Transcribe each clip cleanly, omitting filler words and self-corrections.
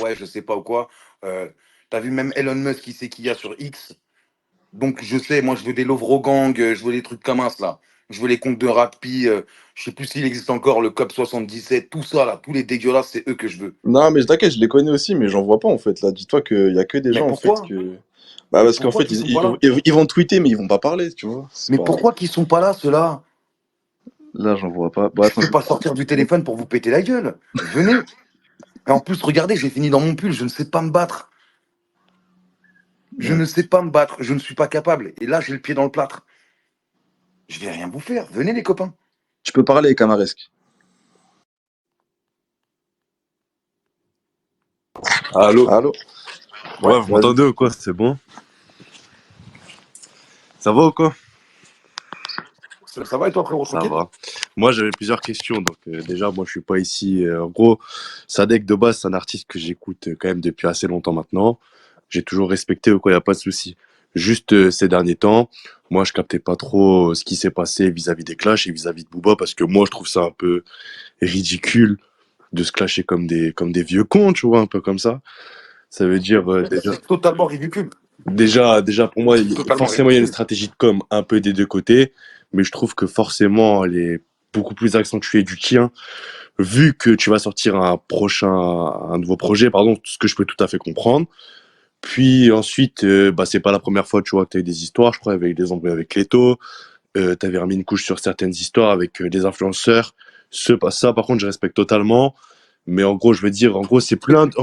ouais, je sais pas ou quoi. Euh, T'as vu même Elon Musk, qui sait qu'il y a sur X. Donc je sais, moi je veux des Lovro Gang, je veux des trucs comme ça là. Je veux les comptes de Rappi, je sais plus s'il existe encore, le COP 77, tout ça là, tous les dégueulasses, c'est eux que je veux. Non, mais t'inquiète, je les connais aussi, mais j'en vois pas en fait. Là, dis-toi qu'il y a que des Mais gens en fait pourquoi? que. Bah, Mais parce qu'en pourquoi fait, qu'ils sont pas là? ils vont tweeter, mais ils vont pas parler, tu vois. C'est Mais pas. pourquoi qu'ils sont pas là, ceux-là? Là, j'en vois pas. Bon, Je attends, peux pas sortir du téléphone pour vous péter la gueule. Venez. Et en plus, regardez, j'ai fini dans mon pull, je ne sais pas me battre. Je ouais. ne sais pas me battre, je ne suis pas capable. Et là, j'ai le pied dans le plâtre. Je vais rien vous faire. Venez les copains. Tu peux parler avec Amaresk. Allô? Allô? Ouais, Ouais, vous Vas-y. m'entendez ou quoi? C'est bon? Ça va ou quoi? ça va et toi frérot, Ça tranquille? va. Moi, j'avais plusieurs questions. Donc, déjà, moi, je suis pas ici. En gros, Sadek, de base, c'est un artiste que j'écoute quand même depuis assez longtemps maintenant. J'ai toujours respecté ou quoi, y a pas de souci. Juste ces derniers temps, moi, je captais pas trop ce qui s'est passé vis-à-vis des clashs et vis-à-vis de Booba parce que moi, je trouve ça un peu ridicule de se clasher comme des vieux cons, tu vois, un peu comme ça. Ça veut dire, C'est totalement ridicule. déjà pour moi, C'est totalement forcément, il y a une ridicule. stratégie de com un peu des deux côtés, mais je trouve que forcément, elle est beaucoup plus accentuée du tien, vu que tu vas sortir un nouveau projet, pardon, ce que je peux tout à fait comprendre. Puis ensuite, bah, c'est pas la première fois, tu vois, que tu as eu des histoires, je crois, avec des embrouilles avec Leto, tu avais remis une couche sur certaines histoires avec des influenceurs. Ça, par contre, je respecte totalement. Mais en gros, je veux dire, en gros, c'est plein de,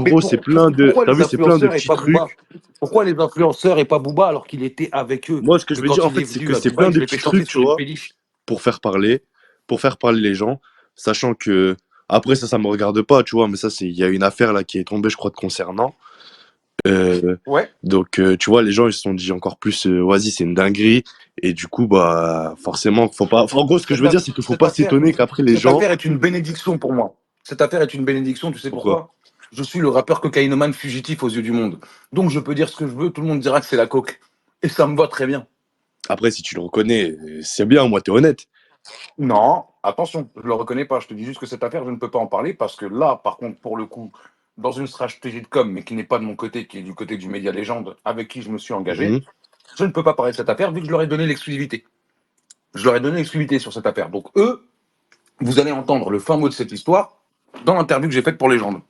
Pourquoi t'as les vu, c'est plein de influenceurs et petits pas Booba? trucs. Pourquoi les influenceurs et pas Booba alors qu'il était avec eux? Moi, ce que je Que veux dire, quand en il est fait, c'est venu que à c'est plein Dubaï, de je l'ai fait petits chanter trucs, tu sur une vois, péniche. pour faire parler, pour faire parler les gens, sachant que, après, ça me regarde pas, tu vois, mais ça, il y a une affaire là qui est tombée, je crois, te concernant. Euh, Ouais. donc, tu vois, les gens, ils se sont dit encore plus, vas-y, c'est une dinguerie. Et du coup, bah, forcément, faut pas. Enfin, en gros, ce que je Cette, veux dire, aff- c'est qu'il faut cette pas affaire, s'étonner qu'après les cette gens. affaire est une bénédiction pour moi. Cette affaire est une bénédiction, tu sais Pourquoi? pourquoi? Je suis le rappeur cocaïnomane fugitif aux yeux du monde. Donc je peux dire ce que je veux, tout le monde dira que c'est la coke. Et ça me va très bien. Après, si tu le reconnais, c'est bien, moi, t'es honnête. Non, attention, je le reconnais pas. Je te dis juste que cette affaire, je ne peux pas en parler parce que là, par contre, pour le coup, dans une stratégie de com, mais qui n'est pas de mon côté, qui est du côté du média légende, avec qui je me suis engagé, Mhm. je ne peux pas parler de cette affaire vu que je leur ai donné l'exclusivité. Je leur ai donné l'exclusivité sur cette affaire. Donc eux, vous allez entendre le fin mot de cette histoire dans l'interview que j'ai faite pour Légende.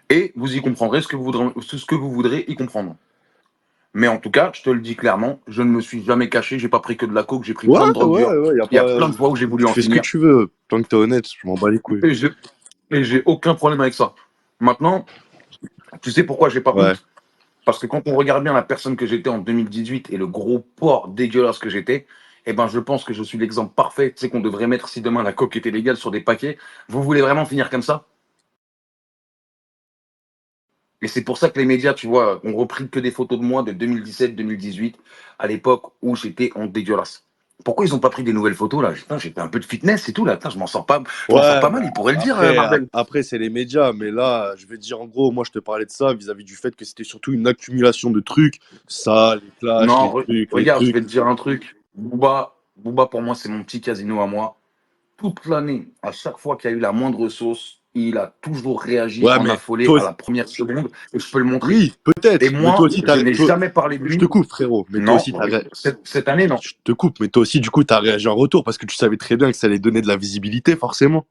Et vous y comprendrez ce que vous voudrez y comprendre. Mais en tout cas, je te le dis clairement, je ne me suis jamais caché, j'ai pas pris que de la coke, j'ai pris Ouais, plein de drogues dures. ouais, y a Il y a pas. plein de fois où j'ai voulu Tu en fais ce que finir. tu veux, tant que t'es honnête, je m'en bats les couilles. Et j'ai aucun problème avec ça. Maintenant, tu sais pourquoi j'ai pas Ouais. honte? Parce que quand on regarde bien la personne que j'étais en 2018 et le gros porc dégueulasse que j'étais, eh ben je pense que je suis l'exemple parfait. Tu sais qu'on devrait mettre, si demain la coke était légale, sur des paquets. Vous voulez vraiment finir comme ça? Et c'est pour ça que les médias, tu vois, ont repris que des photos de moi de 2017-2018, à l'époque où j'étais en dégueulasse. Pourquoi ils n'ont pas pris des nouvelles photos là? Putain, j'ai fait un peu de fitness et tout là. Putain, je m'en sors Ouais, pas mal. bah, Ils pourraient le dire, Marvel. après c'est les médias, mais là, je vais te dire en gros, moi je te parlais de ça vis-à-vis du fait que c'était surtout une accumulation de trucs, ça, les clashs, Non, les regarde, je trucs. vais te dire un truc. Booba pour moi, c'est mon petit casino à moi. Toute l'année, à chaque fois qu'il y a eu la moindre sauce, il a toujours réagi Ouais, en mais affolé toi à aussi, la première seconde. Et je peux le montrer. oui, Et peut-être, mais toi moi, aussi, je n'ai jamais parlé de je te lui. coupe, frérot, mais toi Non, aussi, cette année, non. je te coupe, mais toi aussi, du coup, t'as réagi en retour parce que tu savais très bien que ça allait donner de la visibilité, forcément.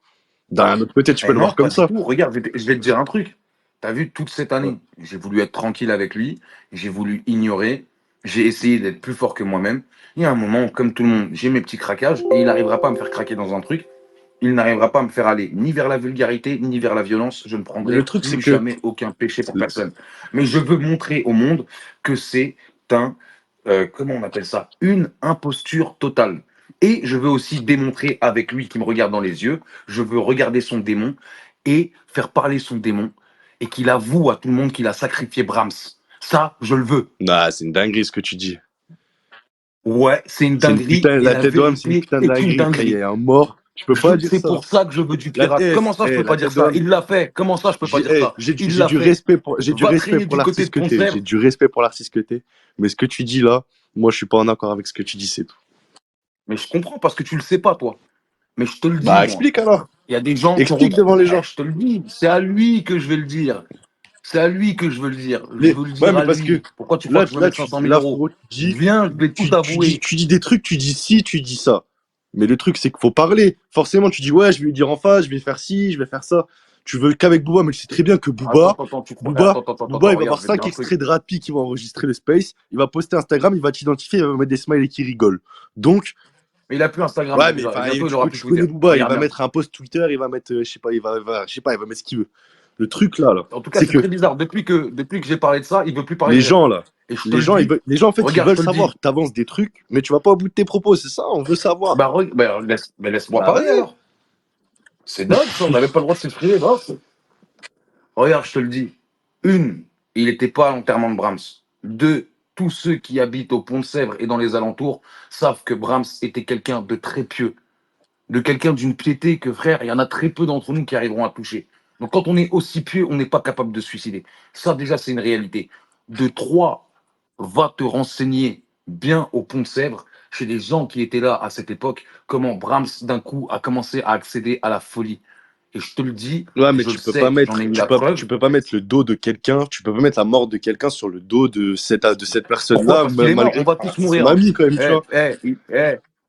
D'un autre côté, tu peux Et le non, voir comme pas du ça. tout. Regarde, je vais te dire un truc. Tu as vu, toute cette Ouais. année, j'ai voulu être tranquille avec lui, j'ai voulu ignorer, j'ai essayé d'être plus fort que moi-même. Il y a un moment, comme tout le monde, j'ai mes petits craquages et il n'arrivera pas à me faire craquer dans un truc. Il n'arrivera pas à me faire aller ni vers la vulgarité, ni vers la violence. Je ne Mais prendrai le truc, c'est plus que, jamais aucun péché pour personne. Mais je veux montrer au monde que c'est un, comment on appelle ça, une imposture totale. Et je veux aussi démontrer avec lui qui me regarde dans les yeux, je veux regarder son démon et faire parler son démon et qu'il avoue à tout le monde qu'il a sacrifié Brahms. Ça, je le veux. nah, c'est une dinguerie ce que tu dis. Ouais, c'est une C'est une dinguerie putain, et la la tête d'homme, c'est une vérité putain de est une dinguerie. Quand il y dinguerie. a un mort, tu peux pas dire C'est ça. pour ça que je veux du pirate. Comment ça, je peux La pas dire tête ça? d'homme, Il l'a fait. Comment ça, je peux pas dire ça? Il l'a fait. J'ai du Va respect traîner pour du côté l'artiste de que ton t'es. J'ai frère. du respect pour l'artiste que t'es. Mais ce que tu dis là, moi, je suis pas en accord avec ce que tu dis, c'est tout. Mais je comprends parce que tu le sais pas, toi. Mais je te le dis, Bah, moi. explique alors. Il y a des gens qui ont Explique retrouvé. devant les gens. Je te le dis. C'est à lui que je vais le dire. C'est à lui que je veux le dire. Je Mais, veux le ouais, dire mais à parce que lui. Pourquoi tu crois que je vais mettre 500 000 euros? frérot, Viens, je vais tout avouer. tu dis des trucs, tu dis ci, tu dis ça. Mais le truc, c'est qu'il faut parler. Forcément, tu dis, ouais, je vais lui dire en face, je vais faire ci, je vais faire ça. Tu veux qu'avec Booba, mais je sais très bien que Attends, tu crois. Booba, il va Regarde, avoir je vais te dire 5 un truc. extraits de Rappi qui vont enregistrer le space. Il va poster Instagram, il va t'identifier, il va mettre des smileys qui rigolent. Donc, Mais il a plus Instagram ouais, mais déjà. Et enfin, bientôt, il aura plus tu Twitter. connais Booba, il Regarde va bien. mettre un post Twitter, il va mettre, je sais pas, je sais pas, il va mettre ce qu'il veut. Le truc là, En tout cas, c'est c'est que très bizarre. Depuis que j'ai parlé de ça, il veut plus parler les de rien. gens là, Et je te le dis. les gens en fait, ils Regarde, je veulent te le savoir dis. que tu avances des trucs, mais tu vas pas au bout de tes propos, c'est ça, on veut savoir. Laisse-moi Bah parler ouais. alors. C'est dingue, ça. On n'avait pas le droit de s'exprimer. Non, regarde, je te le dis. Une, il n'était pas à l'enterrement de Brahms. Deux, tous ceux qui habitent au Pont-de-Sèvres et dans les alentours savent que Brahms était quelqu'un de très pieux, de quelqu'un d'une piété que, frère, il y en a très peu d'entre nous qui arriveront à toucher. Donc quand on est aussi pieux, on n'est pas capable de se suicider. Ça, déjà, c'est une réalité. De trois, va te renseigner bien au Pont-de-Sèvres, chez les gens qui étaient là à cette époque, comment Brahms, d'un coup, a commencé à accéder à la folie. Et je te le dis, Ouais, mais je le sais, j'en ai eu la preuve. tu peux pas mettre le dos de quelqu'un, tu peux pas mettre la mort de quelqu'un sur le dos de cette Pourquoi? personne-là, Parce qu'il même est mort, on malgré que va tous c'est son mourir. Hein. ami quand même, tu vois.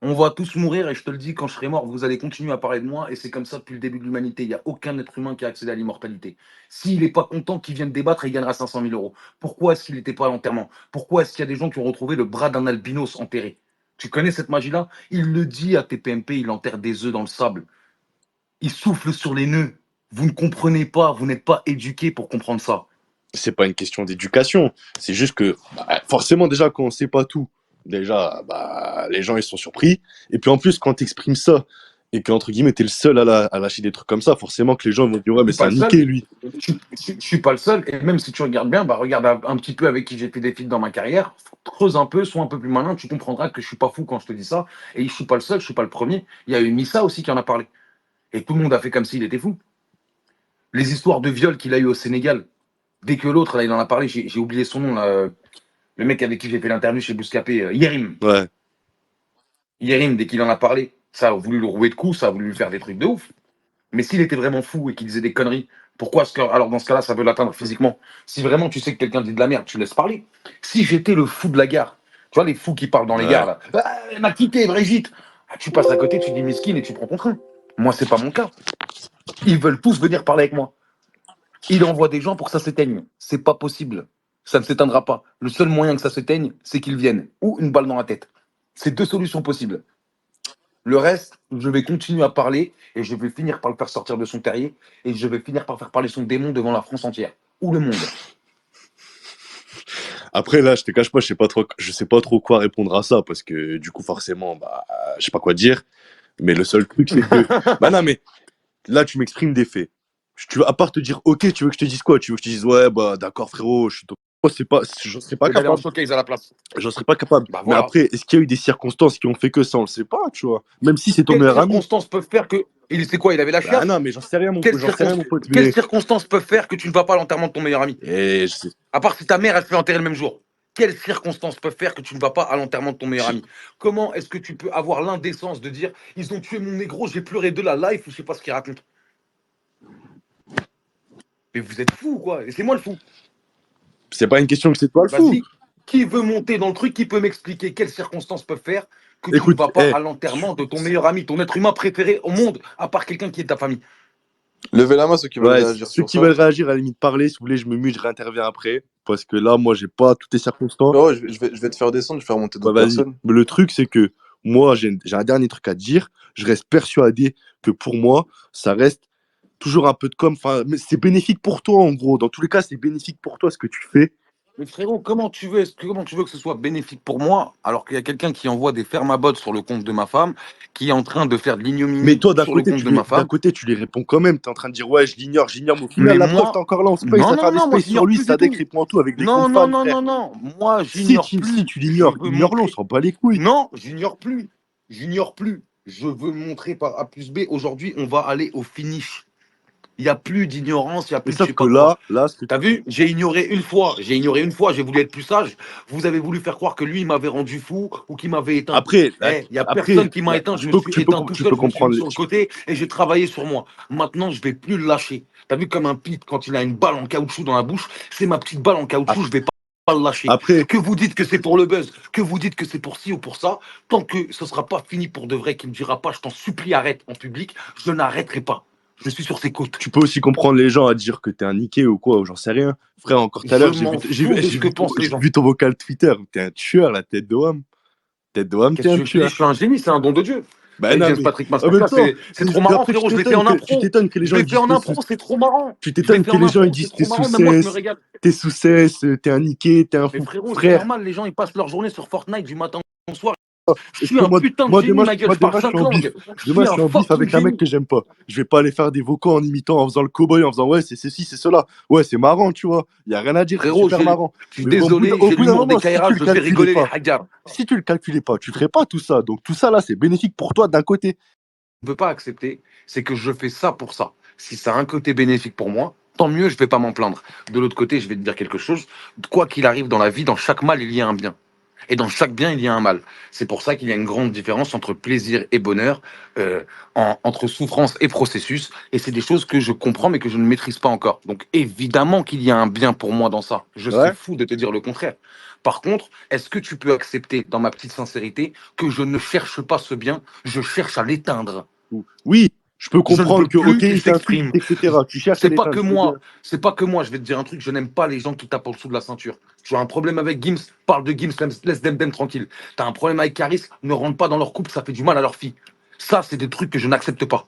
On va tous mourir et je te le dis, quand je serai mort, vous allez continuer à parler de moi et c'est comme ça depuis le début de l'humanité. Il n'y a aucun être humain qui a accédé à l'immortalité. S'il n'est pas content qu'il vienne débattre, il gagnera 500 000 euros. Pourquoi est-ce qu'il n'était pas à l'enterrement? Pourquoi est-ce qu'il y a des gens qui ont retrouvé le bras d'un albinos enterré? Tu connais cette magie-là? Il le dit à TPMP, il enterre des œufs dans le sable. Il souffle sur les nœuds. Vous ne comprenez pas, vous n'êtes pas éduqué pour comprendre ça. C'est pas une question d'éducation, c'est juste que forcément déjà quand on sait pas tout, déjà les gens ils sont surpris, et puis en plus quand t'exprimes ça et que entre guillemets t'es le seul à lâcher des trucs comme ça, forcément que les gens vont dire ouais Je mais suis c'est pas un le seul. niqué lui. Je suis pas le seul. Et même si tu regardes bien, regarde un petit peu avec qui j'ai fait des feats dans ma carrière. Creuse un peu, sois un peu plus malin. Tu comprendras que je suis pas fou quand je te dis ça. Et je suis pas le seul, je suis pas le premier. Il y a eu Missa aussi qui en a parlé. Et tout le monde a fait comme s'il était fou. Les histoires de viol qu'il a eu au Sénégal. Dès que l'autre, là, il en a parlé, j'ai oublié son nom, là, le mec avec qui j'ai fait l'interview chez Bouscapé, Yerim. Ouais. Yerim, dès qu'il en a parlé, ça a voulu le rouer de coups, ça a voulu lui faire des trucs de ouf. Mais s'il était vraiment fou et qu'il disait des conneries, pourquoi est-ce que, alors dans ce cas-là, ça veut l'atteindre physiquement? Si vraiment tu sais que quelqu'un dit de la merde, tu laisses parler. Si j'étais le fou de la gare, tu vois les fous qui parlent dans les gares Ouais. là, ah, elle m'a quitté, Brigitte. Ah, tu passes à côté, tu dis miskin et tu prends ton train. Moi, c'est pas mon cas. Ils veulent tous venir parler avec moi. Il envoie des gens pour que ça s'éteigne. C'est pas possible. Ça ne s'éteindra pas. Le seul moyen que ça s'éteigne, c'est qu'ils viennent. Ou une balle dans la tête. C'est deux solutions possibles. Le reste, je vais continuer à parler et je vais finir par le faire sortir de son terrier et je vais finir par faire parler son démon devant la France entière. Ou le monde. Après là, je te cache pas, je sais pas trop quoi répondre à ça parce que du coup forcément je sais pas quoi dire, mais le seul truc c'est que bah non mais là tu m'exprimes des faits. À part te dire ok, tu veux que je te dise quoi? Tu veux que je te dise ouais bah d'accord frérot, moi, je serais pas Et d'aller en capable. showcase à la place. J'en serais pas capable. Bah Mais voilà. après, est-ce qu'il y a eu des circonstances qui ont fait que ça? On le sait pas, tu vois. Même si c'est ton Quelles meilleur ami. circonstances peuvent faire que. Il sait quoi? Il avait la Bah chiasse? non, mais j'en sais rien, mon pote. Quelles Mais circonstances peuvent faire que tu ne vas pas à l'enterrement de ton meilleur ami? et je sais, À part si ta mère, elle se fait enterrer le même jour. Quelles circonstances peuvent faire que tu ne vas pas à l'enterrement de ton meilleur ami? Comment est-ce que tu peux avoir l'indécence de dire ils ont tué mon négro, j'ai pleuré de la life ou je sais pas ce qu'il raconte? Mais vous êtes fous, quoi. Et c'est moi le fou. c'est pas une question que c'est toi le fou. Vas-y. Qui veut monter dans le truc? Qui peut m'expliquer quelles circonstances peuvent faire que tu ne Écoute, vas pas à l'enterrement de ton meilleur ami, ton être humain préféré au monde, à part quelqu'un qui est de ta famille? Levez la main ceux qui veulent ouais, réagir ceux sur qui ça. veulent réagir, à la limite parler, si vous voulez, je me mute, je réinterviens après. Parce que là, moi, j'ai pas toutes les circonstances. Ouais, je vais te faire descendre, je vais faire monter Bah, d'autres vas-y. personnes. Mais le truc, c'est que moi, j'ai un dernier truc à te dire. Je reste persuadé que pour moi, ça reste toujours un peu de com. Enfin, mais c'est bénéfique pour toi, en gros. Dans tous les cas, c'est bénéfique pour toi ce que tu fais. Mais frérot, comment tu veux que ce soit bénéfique pour moi alors qu'il y a quelqu'un qui envoie des fermabots sur le compte de ma femme, qui est en train de faire de Mais l'ignominie toi, d'un sur le côté, compte de ma femme? tu lui réponds quand même. Tu es en train de dire, ouais, je l'ignore. Mais au final, Mais la preuve, moi, t'es encore là en space non, à faire non, des non, moi space sur j'ignore lui. plus du Sadek tout. répond tout avec des Non, comptes non, fans, non, frère. non, non. Moi, Si j'ignore plus. tu Je l'ignores, veux ignore-le, on montrer. s'en bat les couilles. Non, j'ignore plus. J'ignore plus. Je veux montrer par A plus B. Aujourd'hui, on va aller au finish. Il n'y a plus d'ignorance, il n'y a Mais plus de je sauf sais que pas quoi. là, ce que T'as vu? J'ai ignoré une fois. J'ai voulu être plus sage. Vous avez voulu faire croire que lui, il m'avait rendu fou ou qu'il m'avait éteint. après, là, Eh, il n'y a après, personne qui m'a éteint. Je me peux, suis éteint tout tu peux seul. Je me suis mis comprendre. sur le côté et j'ai travaillé sur moi. Maintenant, je vais plus le lâcher. T'as vu comme un pit quand il a une balle en caoutchouc dans la bouche? C'est ma petite balle en caoutchouc. Je vais pas le lâcher. Après, Que vous dites que c'est pour le buzz, que vous dites que c'est pour ci ou pour ça, tant que ce sera pas fini pour de vrai, qu'il me dira pas, je t'en supplie, arrête en public, je n'arrêterai pas. Je suis sur ses côtes. tu peux aussi comprendre les gens à dire que t'es un niqué ou quoi, ou j'en sais rien. Frère, encore tout à Je l'heure, m'en fous de ce que pensent les j'ai gens. vu ton vocal Twitter. T'es un tueur, la tête de homme. Tête de homme, Qu'est-ce t'es que un je te dis? tueur. Je suis un génie, c'est un don de Dieu. Ben Et non, James mais Patrick en même Masterclass, temps, c'est trop marrant, après, frérot. Je l'ai fait en tu impro. t'étonnes que les Je gens l'ai ils fait disent en impro, c'est trop marrant. tu Je l'ai t'étonnes fait que en les gens ils impro, disent c'est t'es trop sous marrant. Même moi, je me cesse, régale. t'es sous cesse, t'es un niqué, t'es un Mais fou. frérot, c'est Frère, normal. Les gens, ils passent leur journée sur Fortnite du matin au soir. Je est-ce suis que un putain de génie, ma gueule. moi Je parle demain je suis 5 en bif. langues. Je Demain suis je un suis en bif fucking avec un mec génie. que j'aime pas. Je vais pas aller faire des vocaux en imitant, en faisant le cowboy, en faisant ouais c'est ceci, c'est cela. Ouais c'est marrant, tu vois. Y a rien à dire, c'est Frérot, super marrant. je suis Mais bon, désolé, au j'ai bout d'un l'humour des moment, si Kaira, tu le je fais calculais rigoler les pas, haggars. si tu le calculais pas, tu ferais pas tout ça. Donc tout ça là, c'est bénéfique pour toi d'un côté. Ne peux pas accepter, c'est que je fais ça pour ça. Si ça a un côté bénéfique pour moi, tant mieux, je vais pas m'en plaindre. De l'autre côté, je vais te dire quelque chose. Quoi qu'il arrive dans la vie, dans chaque mal, il y a un bien. Et dans chaque bien, il y a un mal. C'est pour ça qu'il y a une grande différence entre plaisir et bonheur, entre souffrance et processus. Et c'est des choses que je comprends, mais que je ne maîtrise pas encore. Donc évidemment qu'il y a un bien pour moi dans ça. Je serais Ouais. fou de te dire le contraire. Par contre, est-ce que tu peux accepter, dans ma petite sincérité, que je ne cherche pas ce bien, je cherche à l'éteindre? Oui, je peux Je ne comprendre veux que plus ok, qu'il il t'insulte, s'exprime. etc. Tu cherches à C'est pas que l'éteindre, je veux bien. moi, c'est pas que moi, je vais te dire un truc, je n'aime pas les gens qui tapent en dessous de la ceinture. Tu as un problème avec Gims, parle de Gims, laisse Dem tranquille. Tu as un problème avec Caris, ne rentre pas dans leur couple, ça fait du mal à leur fille. Ça, c'est des trucs que je n'accepte pas.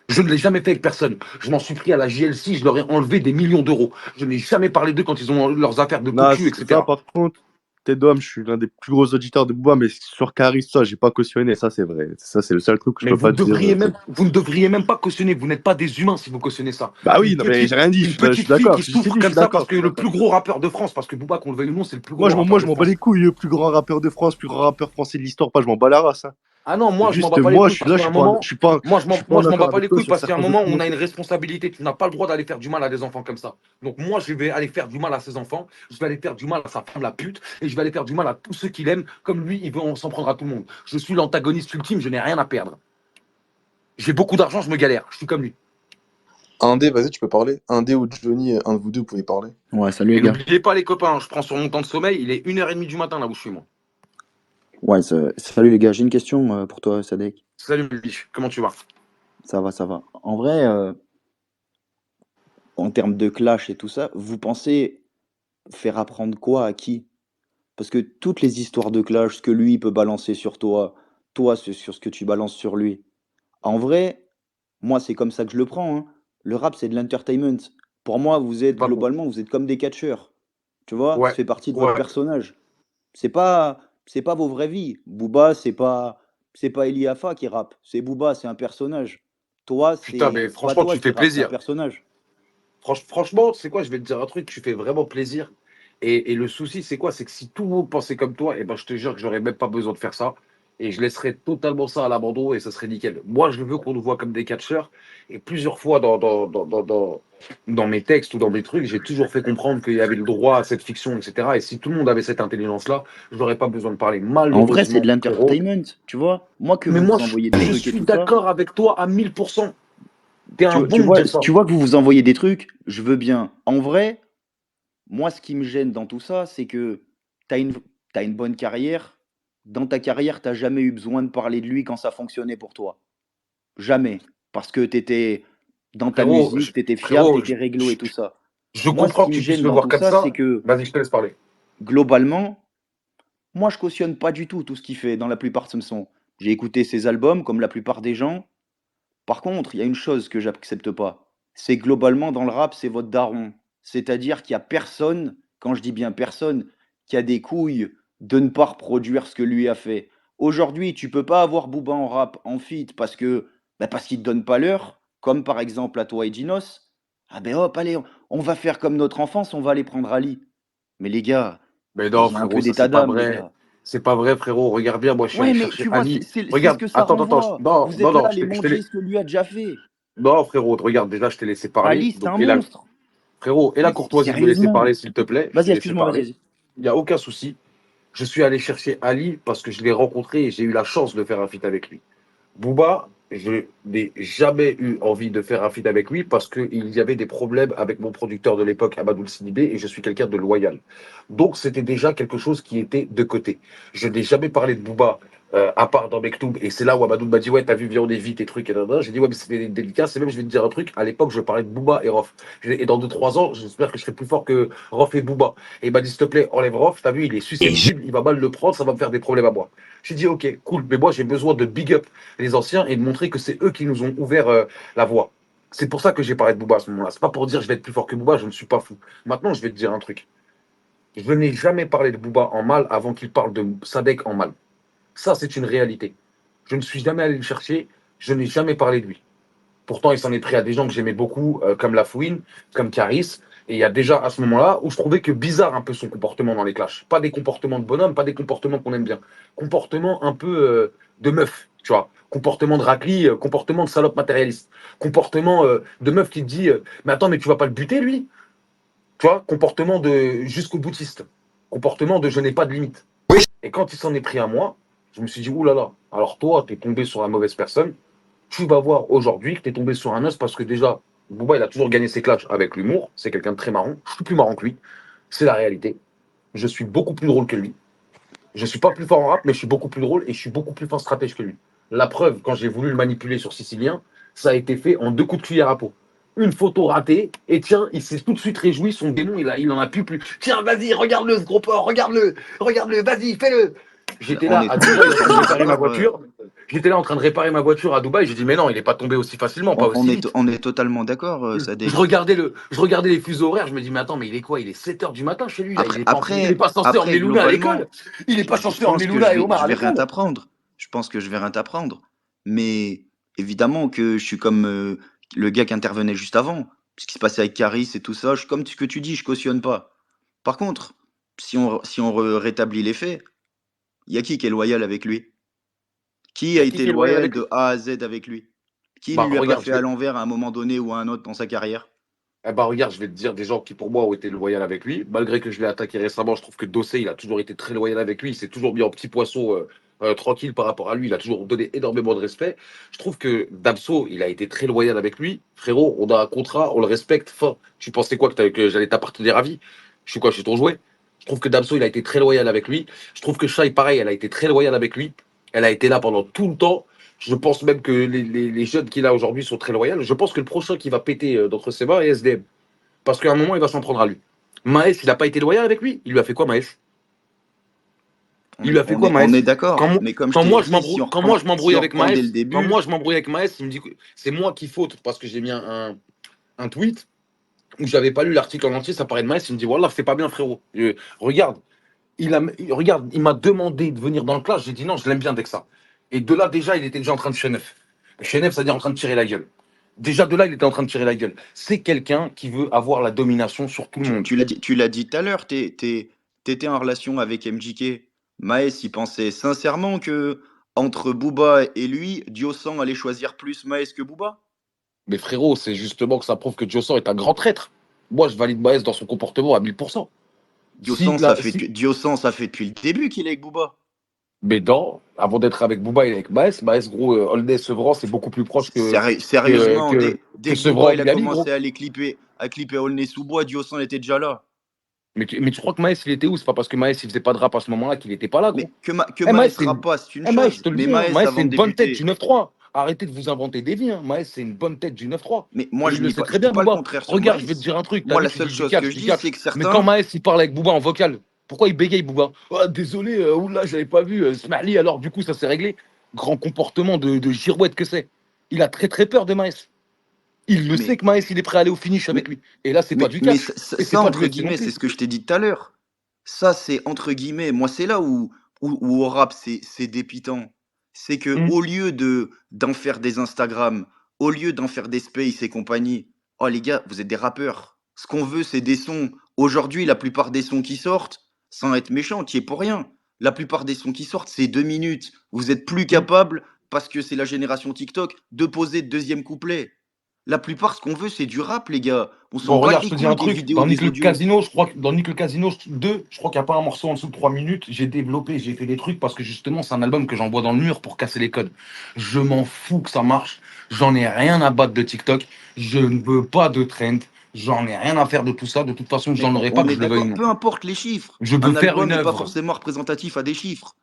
Je ne l'ai jamais fait avec personne. Je m'en suis pris à la JLC, je leur ai enlevé des millions d'euros. Je n'ai jamais parlé d'eux quand ils ont leurs affaires de Non, cocu, ça etc. par contre, tête d'homme, je suis l'un des plus gros auditeurs de Booba, mais sur Caris, ça, j'ai pas cautionné, ça c'est vrai. Ça, c'est le seul truc que je Mais peux pas te dire. vous ne devriez même pas cautionner. Vous n'êtes pas des humains si vous cautionnez ça. Bah oui, non, mais j'ai rien dit, Une je suis petite fille d'accord. qui Je t'ai souffre dit, je comme suis ça parce d'accord, que le plus gros rappeur de France, parce que Booba, qu'on le veuille ou non, c'est le plus gros rappeur Moi, de je m'en bats France. les couilles, le plus grand rappeur de France, plus grand rappeur français de l'histoire, pas, je m'en bats la race. Hein. Ah non, moi, je m'en Juste, bats pas les moi, je couilles suis parce là, qu'à un moment, je suis pas moi, en je m'en accord bats pas avec les toi couilles sur parce qu'à un certains moment, on opinions. a une responsabilité. Tu n'as pas le droit d'aller faire du mal à des enfants comme ça. Donc moi, je vais aller faire du mal à ses enfants. Je vais aller faire du mal à sa femme, la pute. Et je vais aller faire du mal à tous ceux qu'il aime. Comme lui, il veut s'en prendre à tout le monde. Je suis l'antagoniste ultime, je n'ai rien à perdre. J'ai beaucoup d'argent, je me galère. Je suis comme lui. Indé, vas-y, tu peux parler. Indé ou Johnny, un de vous deux, vous pouvez parler. Ouais, salut Et les gars. n'oubliez pas les copains, je prends sur mon temps de sommeil, il est 1h30 du matin là où je suis moi. Ouais, salut les gars. J'ai une question pour toi, Sadek. Salut mon biche, comment tu vas? Ça va, ça va. En vrai, en termes de clash et tout ça, vous pensez faire apprendre quoi à qui? Parce que toutes les histoires de clash, ce que lui peut balancer sur toi, toi sur ce que tu balances sur lui. En vrai, moi, c'est comme ça que je le prends, hein. Le rap, c'est de l'entertainment. Pour moi, Pas bon. vous êtes comme des catcheurs. Tu vois, ça Ouais, fait partie de votre ouais. personnage. C'est pas vos vraies vies. Booba, c'est pas Eliafa qui rappe, c'est Booba, c'est un personnage. Toi, Putain, mais c'est pas franchement, toi tu qui fais rappe, c'est un plaisir. personnage. Franchement, c'est quoi, je vais te dire un truc, tu fais vraiment plaisir. Et le souci, c'est quoi? C'est que si tout le monde pensait comme toi, et ben, je te jure que j'aurais même pas besoin de faire ça. Et je laisserais totalement ça à l'abandon et ça serait nickel. Moi, je veux qu'on nous voit comme des catcheurs. Et plusieurs fois dans mes textes ou dans mes trucs, j'ai toujours fait comprendre qu'il y avait le droit à cette fiction, etc. Et si tout le monde avait cette intelligence-là, je n'aurais pas besoin de parler. En vrai, c'est de Malheureusement, frérot. l'entertainment, tu vois. Moi, que Mais vous moi, vous envoyez des je trucs et suis tout ça, d'accord avec toi à 1000%. T'es un tu bon de vois, dire ça. tu vois que vous vous envoyez des trucs, je veux bien. En vrai, moi, ce qui me gêne dans tout ça, c'est que tu as une bonne carrière. Dans ta carrière, tu as jamais eu besoin de parler de lui quand ça fonctionnait pour toi. Jamais. Parce que tu étais dans ta Frérot, musique, tu étais fiable, tu frérot, étais réglo et tout ça. je Moi, ce comprends qui que me tu puisses gêne le dans voir tout comme ça, c'est ça. que Vas-y, je te laisse parler. globalement, moi, je cautionne pas du tout ce qu'il fait dans la plupart de ses sons. J'ai écouté ses albums comme la plupart des gens. Par contre, il y a une chose que j'accepte pas. C'est globalement dans le rap, c'est votre daron. C'est-à-dire qu'il y a personne, quand je dis bien personne, qui a des couilles de ne pas reproduire ce que lui a fait. Aujourd'hui, tu peux pas avoir Booba en rap, en feat, parce qu'il te donne pas l'heure, comme par exemple à toi et Dinos. Ah ben hop, allez, on va faire comme notre enfance, on va aller prendre Ali. Mais les gars, Mais non, ayez un frérot, peu ça d'état c'est pas d'âme, les vrai. gars. C'est pas vrai, frérot. Regarde bien, moi je suis Ouais, allé mais chercher tu vois, Ali. c'est ce Regarde, que ça attends, renvoie. non, Vous non, êtes là non, à les je te l'ai. manger ce que lui a déjà fait. Non, frérot, regarde, déjà, je t'ai laissé parler. Ali, c'est Donc, un monstre. frérot, et la Mais courtoisie de me laisser sérieusement. parler, s'il te plaît. Je Vas-y, t'ai laissé excuse-moi, parler. vas-y. Il n'y a aucun souci. Je suis allé chercher Ali parce que je l'ai rencontré et j'ai eu la chance de faire un feat avec lui. Booba, je n'ai jamais eu envie de faire un feat avec lui parce qu'il y avait des problèmes avec mon producteur de l'époque, Amadou Sidibé, et je suis quelqu'un de loyal. Donc c'était déjà quelque chose qui était de côté. Je n'ai jamais parlé de Booba, à part dans Mektoub, et c'est là où Amadou m'a dit ouais, t'as vu, viens on évite et trucs et nanana. J'ai dit ouais, mais c'était délicat. C'est même, je vais te dire un truc, à l'époque je parlais de Booba et Rof. Et dans 2 3 ans, j'espère que je serai plus fort que Rof et Booba. Et il m'a dit s'il te plaît, enlève Rof, t'as vu, il est susceptible, il va mal le prendre, ça va me faire des problèmes à moi. J'ai dit ok, cool, mais moi j'ai besoin de big up les anciens et de montrer que c'est eux qui nous ont ouvert la voie. C'est pour ça que j'ai parlé de Booba à ce moment-là. C'est pas pour dire je vais être plus fort que Booba, je ne suis pas fou. Maintenant, je vais te dire un truc. Je n'ai jamais parlé de Booba en mal avant qu'il parle de Sadek en mal. Ça, c'est une réalité. Je ne suis jamais allé le chercher, je n'ai jamais parlé de lui. Pourtant, il s'en est pris à des gens que j'aimais beaucoup, comme Lafouine, comme Caris. Et il y a déjà à ce moment-là où je trouvais que bizarre un peu son comportement dans les clashs. Pas des comportements de bonhomme, pas des comportements qu'on aime bien. Comportement un peu de meuf, tu vois. Comportement de racli, comportement de salope matérialiste. Comportement de meuf qui te dit mais attends, mais tu vas pas le buter, lui? Tu vois, comportement de jusqu'au boutiste. Comportement de je n'ai pas de limite. Et quand il s'en est pris à moi, je me suis dit, oulala, alors toi, tu es tombé sur la mauvaise personne. Tu vas voir aujourd'hui que tu es tombé sur un os parce que déjà, Booba, il a toujours gagné ses clashs avec l'humour. C'est quelqu'un de très marrant. Je suis plus marrant que lui. C'est la réalité. Je suis beaucoup plus drôle que lui. Je suis pas plus fort en rap, mais je suis beaucoup plus drôle et je suis beaucoup plus fin stratège que lui. La preuve, quand j'ai voulu le manipuler sur Sicilien, ça a été fait en 2 coups de cuillère à peau. Une photo ratée, et tiens, il s'est tout de suite réjoui, son démon, il en a plus. Tiens, vas-y, regarde-le, ce gros porc, regarde-le, vas-y, fais-le. J'étais On là est à Dubaï en train de totalement réparer ma d'accord. voiture. J'étais là en train de réparer ma voiture à Dubaï. J'ai dit, mais non, il n'est pas tombé aussi facilement, pas aussi vite. On est totalement d'accord, Je Sadek. regardais, je regardais les fuseaux horaires, je me dis, mais attends, mais il est quoi? Il est 7 h du matin chez lui, là. Il est pas censé Après, emmener Luna à globalement, l'école. Il est pas je censé pense emmener que Luna et Omar je à vais rien l'école. t'apprendre. Je pense que je vais rien t'apprendre. Mais évidemment que je suis comme le gars qui intervenait juste avant. Ce qui se passait avec Caris et tout ça, comme ce que tu dis, je cautionne pas. Par contre, si on rétablit les faits, il y a qui est loyal avec lui? Qui Il y a a qui été est loyal loyal avec de lui? A à Z avec lui? Qui ne Bah lui a pas regarde, fait à l'envers à un moment donné ou à un autre dans sa carrière? regarde, je vais te dire des gens qui pour moi ont été loyaux avec lui. Malgré que je l'ai attaqué récemment, je trouve que Dossé, il a toujours été très loyal avec lui. Il s'est toujours mis en petit poisson tranquille par rapport à lui. Il a toujours donné énormément de respect. Je trouve que Damso, il a été très loyal avec lui. Frérot, on a un contrat, on le respecte. Fin. Tu pensais quoi que j'allais t'appartenir à vie? Je suis quoi, je suis ton jouet? Je trouve que Damso, il a été très loyal avec lui. Je trouve que Shai, pareil, elle a été très loyale avec lui. Elle a été là pendant tout le temps. Je pense même que les jeunes qu'il a aujourd'hui sont très loyaux. Je pense que le prochain qui va péter d'entre ses mains est SDM. Parce qu'à un moment, il va s'en prendre à lui. Maës, il n'a pas été loyal avec lui. Il lui a fait quoi, Maës? Il lui a fait quoi, On est Maës? d'accord. Mais comme je Quand t'ai moi je dit, m'embrouille, quand moi je m'embrouille si on avec reprend dès le Maës, quand début, moi je m'embrouille avec Maës, il me dit que c'est moi qui faute parce que j'ai mis un tweet où j'avais pas lu l'article en entier, ça paraît de Maës, il me dit voilà, c'est pas bien frérot. Regarde, regarde, il m'a demandé de venir dans le clash, j'ai dit non, je l'aime bien Dexa. Et de là déjà, il était déjà en train de Chenef. Chenef, c'est-à-dire en train de tirer la gueule. Déjà de là, il était en train de tirer la gueule. C'est quelqu'un qui veut avoir la domination sur tout le monde. tu l'as dit tout à l'heure, t'étais en relation avec MJK. Maes, il pensait sincèrement que entre Booba et lui, Diosan allait choisir plus Maes que Booba. Mais frérot, c'est justement que ça prouve que Diosan est un grand traître. Moi, je valide Maës dans son comportement à 1000%. Si, là, si, Diosan, ça fait depuis le début qu'il est avec Booba. mais non, avant d'être avec Booba, il est avec Maës. Maës, gros, Holnay, Sevran, c'est beaucoup plus proche Sérieusement, que dès que Sevran Booba et il a Miami, commencé gros. à clipper Aulnay-sous-Bois, Diosan était déjà là. Mais tu crois que Maës, il était où? C'est pas parce que Maës, il faisait pas de rap à ce moment-là qu'il était pas là, gros. Mais que Eh, Maës, Maes rappe c'est une Maës, je chose. te le Mais dis, hein, Maes, Maës, c'est avant de une bonne tête du débuter, 9-3. Arrêtez de vous inventer des vies, hein. Maës, c'est une bonne tête du 9-3. mais moi Et il le sait je très dis bien, pas le Booba. contraire sur Regarde, je vais te Maes. dire un truc. T'as Moi, vu, la tu seule dis chose que je du dis, catch. c'est que Mais quand certains, Maës, il parle avec Booba en vocal, pourquoi il bégaye, Booba? Oh, désolé, oula, j'avais pas vu. Smiley, alors du coup, ça s'est réglé. Grand comportement de girouette que c'est. Il a très très peur de Maës. Il le sait mais que Maës, il est prêt à aller au finish avec Mais, lui. Et là, c'est pas du catch. Et c'est ça, pas du entre FC non guillemets, c'est plus. ce que je t'ai dit tout à l'heure. Ça, c'est entre guillemets, moi, c'est là où au rap, c'est dépitant. C'est que Mm. au lieu d'en faire des Instagram, au lieu d'en faire des Space et compagnie, oh les gars, vous êtes des rappeurs. Ce qu'on veut, c'est des sons. Aujourd'hui, la plupart des sons qui sortent, sans être méchant, tu y es pour rien. La plupart des sons qui sortent, c'est 2 minutes. Vous êtes plus Mm. capable, parce que c'est la génération TikTok, de poser de deuxième couplet. La plupart, ce qu'on veut, c'est du rap, les gars. On s'en Bon, bat regarde, je les te dis un couilles des truc. vidéos, des audios. Dans Nickel Casino 2, je crois qu'il n'y a pas un morceau en dessous de 3 minutes. J'ai développé, j'ai fait des trucs parce que justement, c'est un album que j'envoie dans le mur pour casser les codes. Je m'en fous que ça marche. J'en ai rien à battre de TikTok. Je ne veux pas de trend. J'en ai rien à faire de tout ça. De toute façon, Mais j'en aurai pas on que est je le veuille ou d'accord, non. peu importe les chiffres. Je veux Un faire album une n'est pas œuvre. forcément représentatif à des chiffres.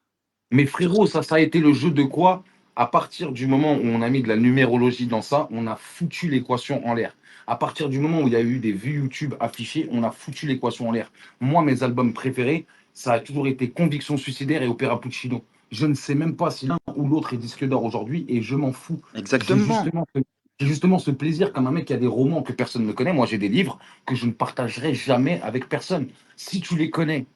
Mais Sur frérot, ça a été le jeu de quoi? À partir du moment où on a mis de la numérologie dans ça, on a foutu l'équation en l'air. À partir du moment où il y a eu des vues YouTube affichées, on a foutu l'équation en l'air. Moi, mes albums préférés, ça a toujours été Conviction suicidaire et Opéra Puccino. Je ne sais même pas si l'un ou l'autre est disque d'or aujourd'hui et je m'en fous. J'ai Exactement. justement, j'ai justement ce plaisir comme un mec qui a des romans que personne ne connaît. Moi, j'ai des livres que je ne partagerai jamais avec personne. Si tu les connais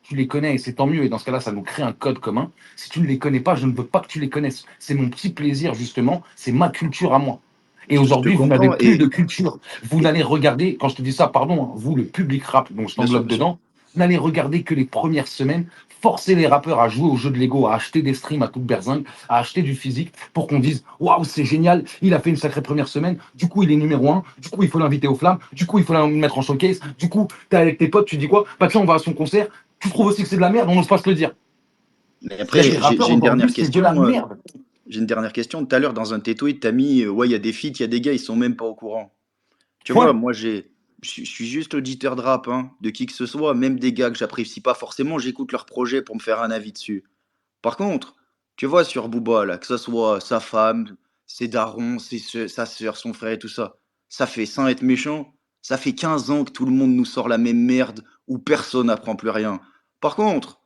et c'est tant mieux. Et dans ce cas-là, ça nous crée un code commun. Si tu ne les connais pas, je ne veux pas que tu les connaisses. C'est mon petit plaisir, justement. C'est ma culture à moi. Et Je te aujourd'hui, vous n'avez comprends. plus de culture. Vous Et n'allez regarder, quand je te dis ça, pardon, hein, vous, le public rap, donc je bien sûr, t'englobe bien sûr. dedans, n'allez regarder que les premières semaines, forcer les rappeurs à jouer au jeu de Lego, à acheter des streams à toute berzingue, à acheter du physique pour qu'on dise waouh, c'est génial, il a fait une sacrée première semaine, du coup, il est numéro un, du coup, il faut l'inviter aux flammes, du coup, il faut le mettre en showcase, du coup, t'es avec tes potes, tu dis quoi? Bah tiens, on va à son concert, tu trouves aussi que c'est de la merde, on n'ose pas se le dire. Mais Il y a après, des rappeurs j'ai une aujourd'hui, dernière c'est de la question. merde. J'ai une dernière question. Tout à l'heure, dans un tes tweets, t'as mis ouais, il y a des feats, il y a des gars, ils sont même pas au courant. Tu vois, Ouais. moi, je suis juste auditeur de rap, hein, de qui que ce soit, même des gars que j'apprécie pas forcément, j'écoute leurs projets pour me faire un avis dessus. Par contre, tu vois, sur Booba, là, que ce soit sa femme, ses darons, sa sœur, son frère et tout ça, ça fait, sans être méchant, ça fait 15 ans que tout le monde nous sort la même merde où personne n'apprend plus rien. Par contre,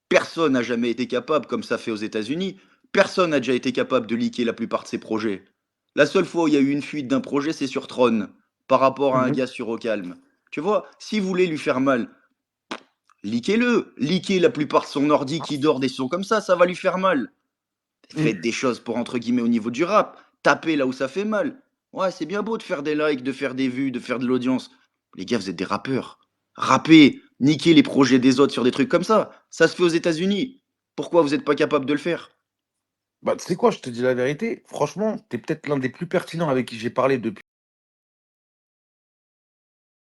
personne n'a jamais été capable, comme ça fait aux États-Unis, personne n'a déjà été capable de leaker la plupart de ses projets. La seule fois où il y a eu une fuite d'un projet, c'est sur Tron, par rapport à un Mhm. gars sur Au Calme. Tu vois, si vous voulez lui faire mal, leakez-le. Leakez la plupart de son ordi qui dort des sons comme ça va lui faire mal. Faites des choses pour, entre guillemets, au niveau du rap. Tapez là où ça fait mal. Ouais, c'est bien beau de faire des likes, de faire des vues, de faire de l'audience. Les gars, vous êtes des rappeurs. Rappez, niquez les projets des autres sur des trucs comme ça. Ça se fait aux États-Unis. Pourquoi vous n'êtes pas capable de le faire? Bah, tu sais quoi, je te dis la vérité, franchement, t'es peut-être l'un des plus pertinents avec qui j'ai parlé depuis.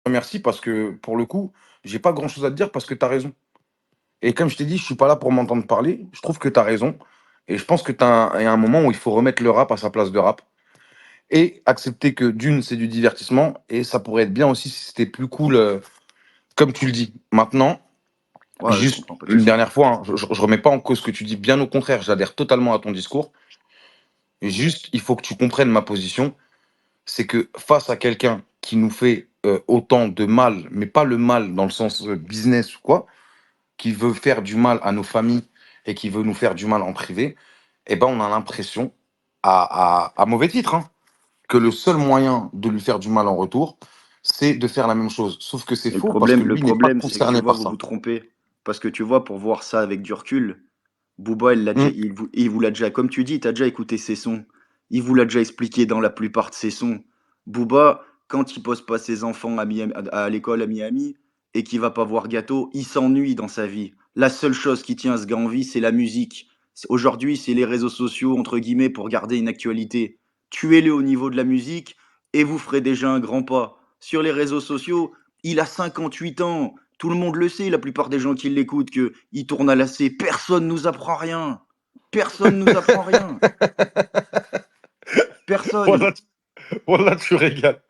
Merci parce que pour le coup, j'ai pas grand-chose à te dire parce que t'as raison. Et comme je t'ai dit, je suis pas là pour m'entendre parler. Je trouve que t'as raison. Et je pense que il y a un moment où il faut remettre le rap à sa place de rap et accepter que d'une, c'est du divertissement et ça pourrait être bien aussi si c'était plus cool, comme tu le dis. Maintenant, Ouais, je juste comprends pas de une soucis. dernière fois, hein, je remets pas en cause ce que tu dis, bien au contraire, j'adhère totalement à ton discours. Et juste, il faut que tu comprennes ma position, c'est que face à quelqu'un qui nous fait autant de mal, mais pas le mal dans le sens business ou quoi, qui veut faire du mal à nos familles et qui veut nous faire du mal en privé, eh ben on a l'impression, à mauvais titre, hein, que le seul moyen de lui faire du mal en retour, c'est de faire la même chose. Sauf que c'est Mais faux parce que le lui n'est pas problème, c'est que tu concerné vois, par vous ça. vous trompez. Parce que tu vois, pour voir ça avec du recul, Booba, Hmm. il vous l'a déjà, comme tu dis, tu as déjà écouté ses sons. Il vous l'a déjà expliqué dans la plupart de ses sons. Booba, quand il pose pas ses enfants à l'école à Miami et qu'il va pas voir Gâteau, il s'ennuie dans sa vie. La seule chose qui tient ce gars en vie, c'est la musique. Aujourd'hui, c'est les réseaux sociaux, entre guillemets, pour garder une actualité. Tuez-le au niveau de la musique et vous ferez déjà un grand pas. Sur les réseaux sociaux, il a 58 ans. Tout le monde le sait, la plupart des gens qui l'écoutent, qu'il tourne à l'AC. Personne nous apprend rien. Personne nous apprend rien. Voilà, Personne. voilà, tu régales.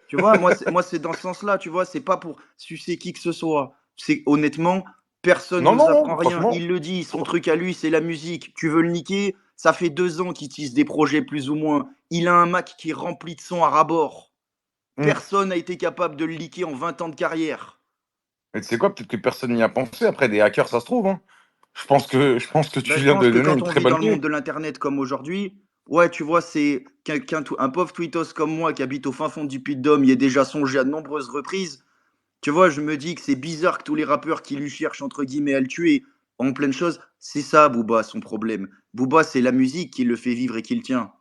Tu vois, moi, c'est dans ce sens-là, tu vois, c'est pas pour sucer qui que ce soit. C'est honnêtement, personne Non, nous non, non, apprend rien. franchement. Il le dit, son truc à lui, c'est la musique. Tu veux le niquer? Ça fait 2 ans qu'il tisse des projets plus ou moins. Il a un Mac qui est rempli de sons à ras-bord. Hmm. Personne n'a été capable de le liquer en 20 ans de carrière. Mais tu sais quoi, peut-être que personne n'y a pensé. Après, des hackers, ça se trouve, hein. Je pense que Ben, tu je viens pense de que donner quand une on très vit dans bonne le monde clé. de l'internet comme aujourd'hui, ouais, tu vois, c'est un pauvre tweetos comme moi qui habite au fin fond du Puy-de-Dôme, y est déjà songé à de nombreuses reprises. Tu vois, je me dis que c'est bizarre que tous les rappeurs qui lui cherchent entre guillemets à le tuer en pleine chose, c'est ça Booba son problème. Booba, c'est la musique qui le fait vivre et qui le tient.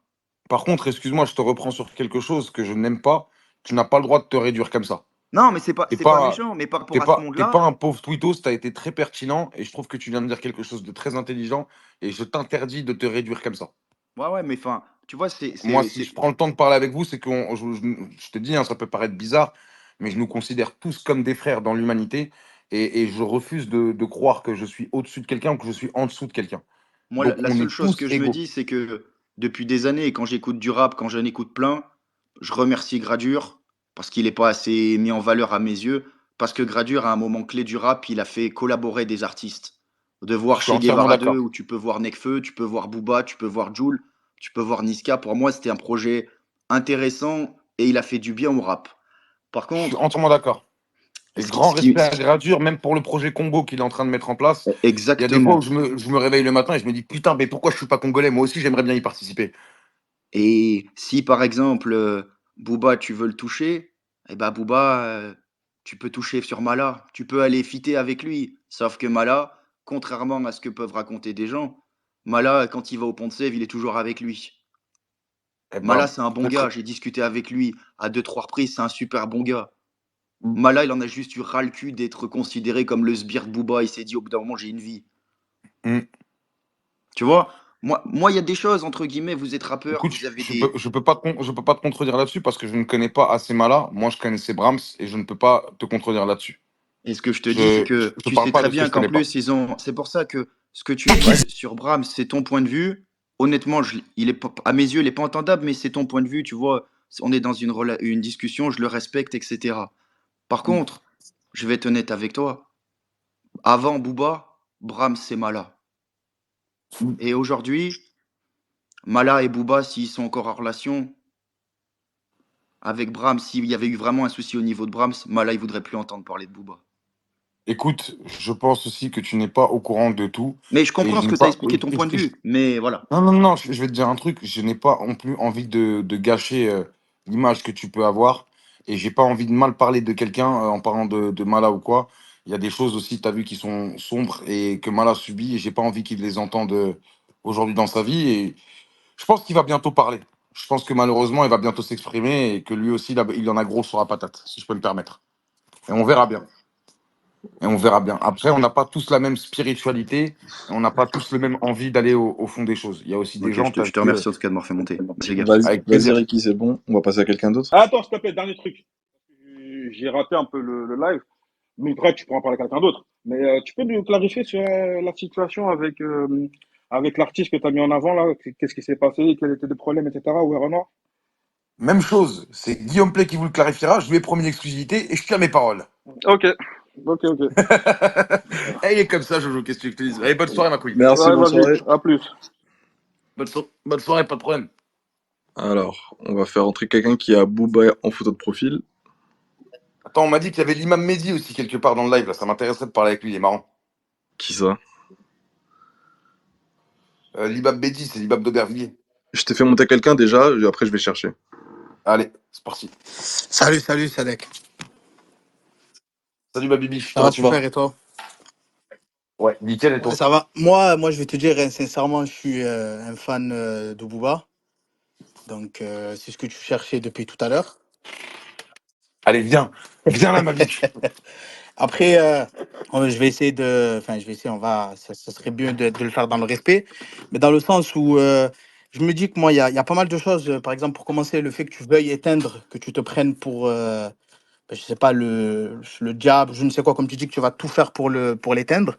Par contre, excuse-moi, je te reprends sur quelque chose que je n'aime pas. Tu n'as pas le droit de te réduire comme ça. Non, mais T'es c'est pas pas, méchant, mais par rapport à ce t'es pas monde-là, un pauvre tweetos, tu as été très pertinent et je trouve que tu viens de dire quelque chose de très intelligent et je t'interdis de te réduire comme ça. Ouais, mais enfin, tu vois, Moi, si je prends le temps de parler avec vous, c'est que je te dis, hein, ça peut paraître bizarre, mais je nous considère tous comme des frères dans l'humanité et je refuse de croire que je suis au-dessus de quelqu'un ou que je suis en dessous de quelqu'un. moi, la, Donc, la on seule est chose tous que je me égaux. dis, c'est que depuis des années, quand j'écoute du rap, quand j'en écoute plein, je remercie Gradure parce qu'il n'est pas assez mis en valeur à mes yeux. Parce que Gradure, à un moment clé du rap, il a fait collaborer des artistes. De Je voir suis Che entièrement Guevara 2, d'accord. où tu peux voir Nekfeu, tu peux voir Booba, tu peux voir Jul, tu peux voir Niska. Pour moi, c'était un projet intéressant et il a fait du bien au rap. Par Je suis contre, entièrement d'accord. Et ce qui, grand ce qui- respect à Gradure, même pour le projet Combo qu'il est en train de mettre en place. Il y a des fois où exactement. je me réveille le matin et je me dis, putain, mais pourquoi je suis pas congolais? Moi aussi, j'aimerais bien y participer. Et si par exemple, Booba, tu veux le toucher, eh ben Booba, tu peux toucher sur Mala, tu peux aller fitter avec lui. Sauf que Mala, contrairement à ce que peuvent raconter des gens, Mala, quand il va au Pont de Sèvres, il est toujours avec lui. Eh Mala, ben, c'est un bon gars, peut-être. j'ai discuté avec lui à deux, trois reprises, c'est un super bon gars. Mala, il en a juste eu ras le cul d'être considéré comme le sbire de Booba, il s'est dit au bout d'un moment, j'ai une vie. Hmm. Tu vois? Moi, il y a des choses, entre guillemets, vous êtes rappeur, Écoute, vous avez je peux, des. je peux pas te contredire là-dessus parce que je ne connais pas assez Mala. Moi, je connaissais Brahms et je ne peux pas te contredire là-dessus. Et ce que je te dis, c'est Je que te tu parle sais pas très de ce que bien je qu'en connais pas. plus, ils ont. C'est pour ça que ce que tu dis sur Brahms, c'est ton point de vue. Honnêtement, il est à mes yeux, il n'est pas entendable, mais c'est ton point de vue. Tu vois, on est dans une discussion, je le respecte, etc. Par contre, je vais être honnête avec toi. Avant Booba, Brahms, c'est Mala. Et aujourd'hui, Mala et Booba, s'ils sont encore en relation avec Brahms, s'il y avait eu vraiment un souci au niveau de Brahms, Mala, il voudrait plus entendre parler de Booba. Écoute, je pense aussi que tu n'es pas au courant de tout Mais je et comprends je ce n'ai que tu as pas. expliqué, ton point de vue. Mais voilà. Non, non, non, je vais te dire un truc. Je n'ai pas non plus envie de gâcher l'image que tu peux avoir et j'ai pas envie de mal parler de quelqu'un en parlant de Mala ou quoi. Il y a des choses aussi, tu as vu, qui sont sombres et que Mala subit et j'ai pas envie qu'il les entende aujourd'hui dans sa vie. Et je pense qu'il va bientôt parler. Je pense que malheureusement, il va bientôt s'exprimer et que lui aussi, il en a gros sur la patate, si je peux me permettre. Et on verra bien. Et on verra bien. Après, on n'a pas tous la même spiritualité, et on n'a pas tous le même envie d'aller au fond des choses. Il y a aussi des Ok, gens, tu as je te vu, remercie en tout cas de m'avoir fait monter. Merci les gars. Vas-y, avec vas-y, plaisir. Ricky, c'est bon. On va passer à quelqu'un d'autre. Ah, attends, s'il te plaît, dernier truc. J'ai raté un peu le live. Mais après, tu pourras en parler à quelqu'un d'autre. Mais tu peux nous clarifier sur la situation avec l'artiste que tu as mis en avant, là. Qu'est-ce qui s'est passé, quels étaient les problèmes, etc. Ouais, Renard? Même chose, c'est Guillaume Play qui vous le clarifiera. Je lui ai promis l'exclusivité et je tiens mes paroles. Ok, ok, ok. Et il est comme ça, Jojo, qu'est-ce que tu veux que je te dise? Allez, bonne soirée, ma couille. Merci, Ouais, bonne vas-y, soirée. à plus. Bonne soirée, pas de problème. Alors, on va faire entrer quelqu'un qui a Booba en photo de profil. Attends, on m'a dit qu'il y avait l'imam Mehdi aussi quelque part dans le live, là. Ça m'intéresserait de parler avec lui, il est marrant. Qui ça? L'imam Mehdi, c'est l'imam d'Aubervilliers. Je t'ai fait monter quelqu'un déjà, après je vais chercher. Allez, c'est parti. Salut, salut, Sadek. Salut, ma bibiche, Ça comment va tu vas? super et toi? Ouais, nickel, et Ouais, toi? ça va. Moi, je vais te dire, sincèrement, je suis un fan de Booba. Donc, c'est ce que tu cherchais depuis tout à l'heure. Allez, viens. Viens là, ma biche. Après, je vais essayer Enfin, je vais essayer, ça serait mieux de le faire dans le respect. Mais dans le sens où je me dis que moi, il y a pas mal de choses. Par exemple, pour commencer, le fait que tu veuilles éteindre, que tu te prennes pour, je sais pas, le diable, je ne sais quoi, comme tu dis que tu vas tout faire pour l'éteindre.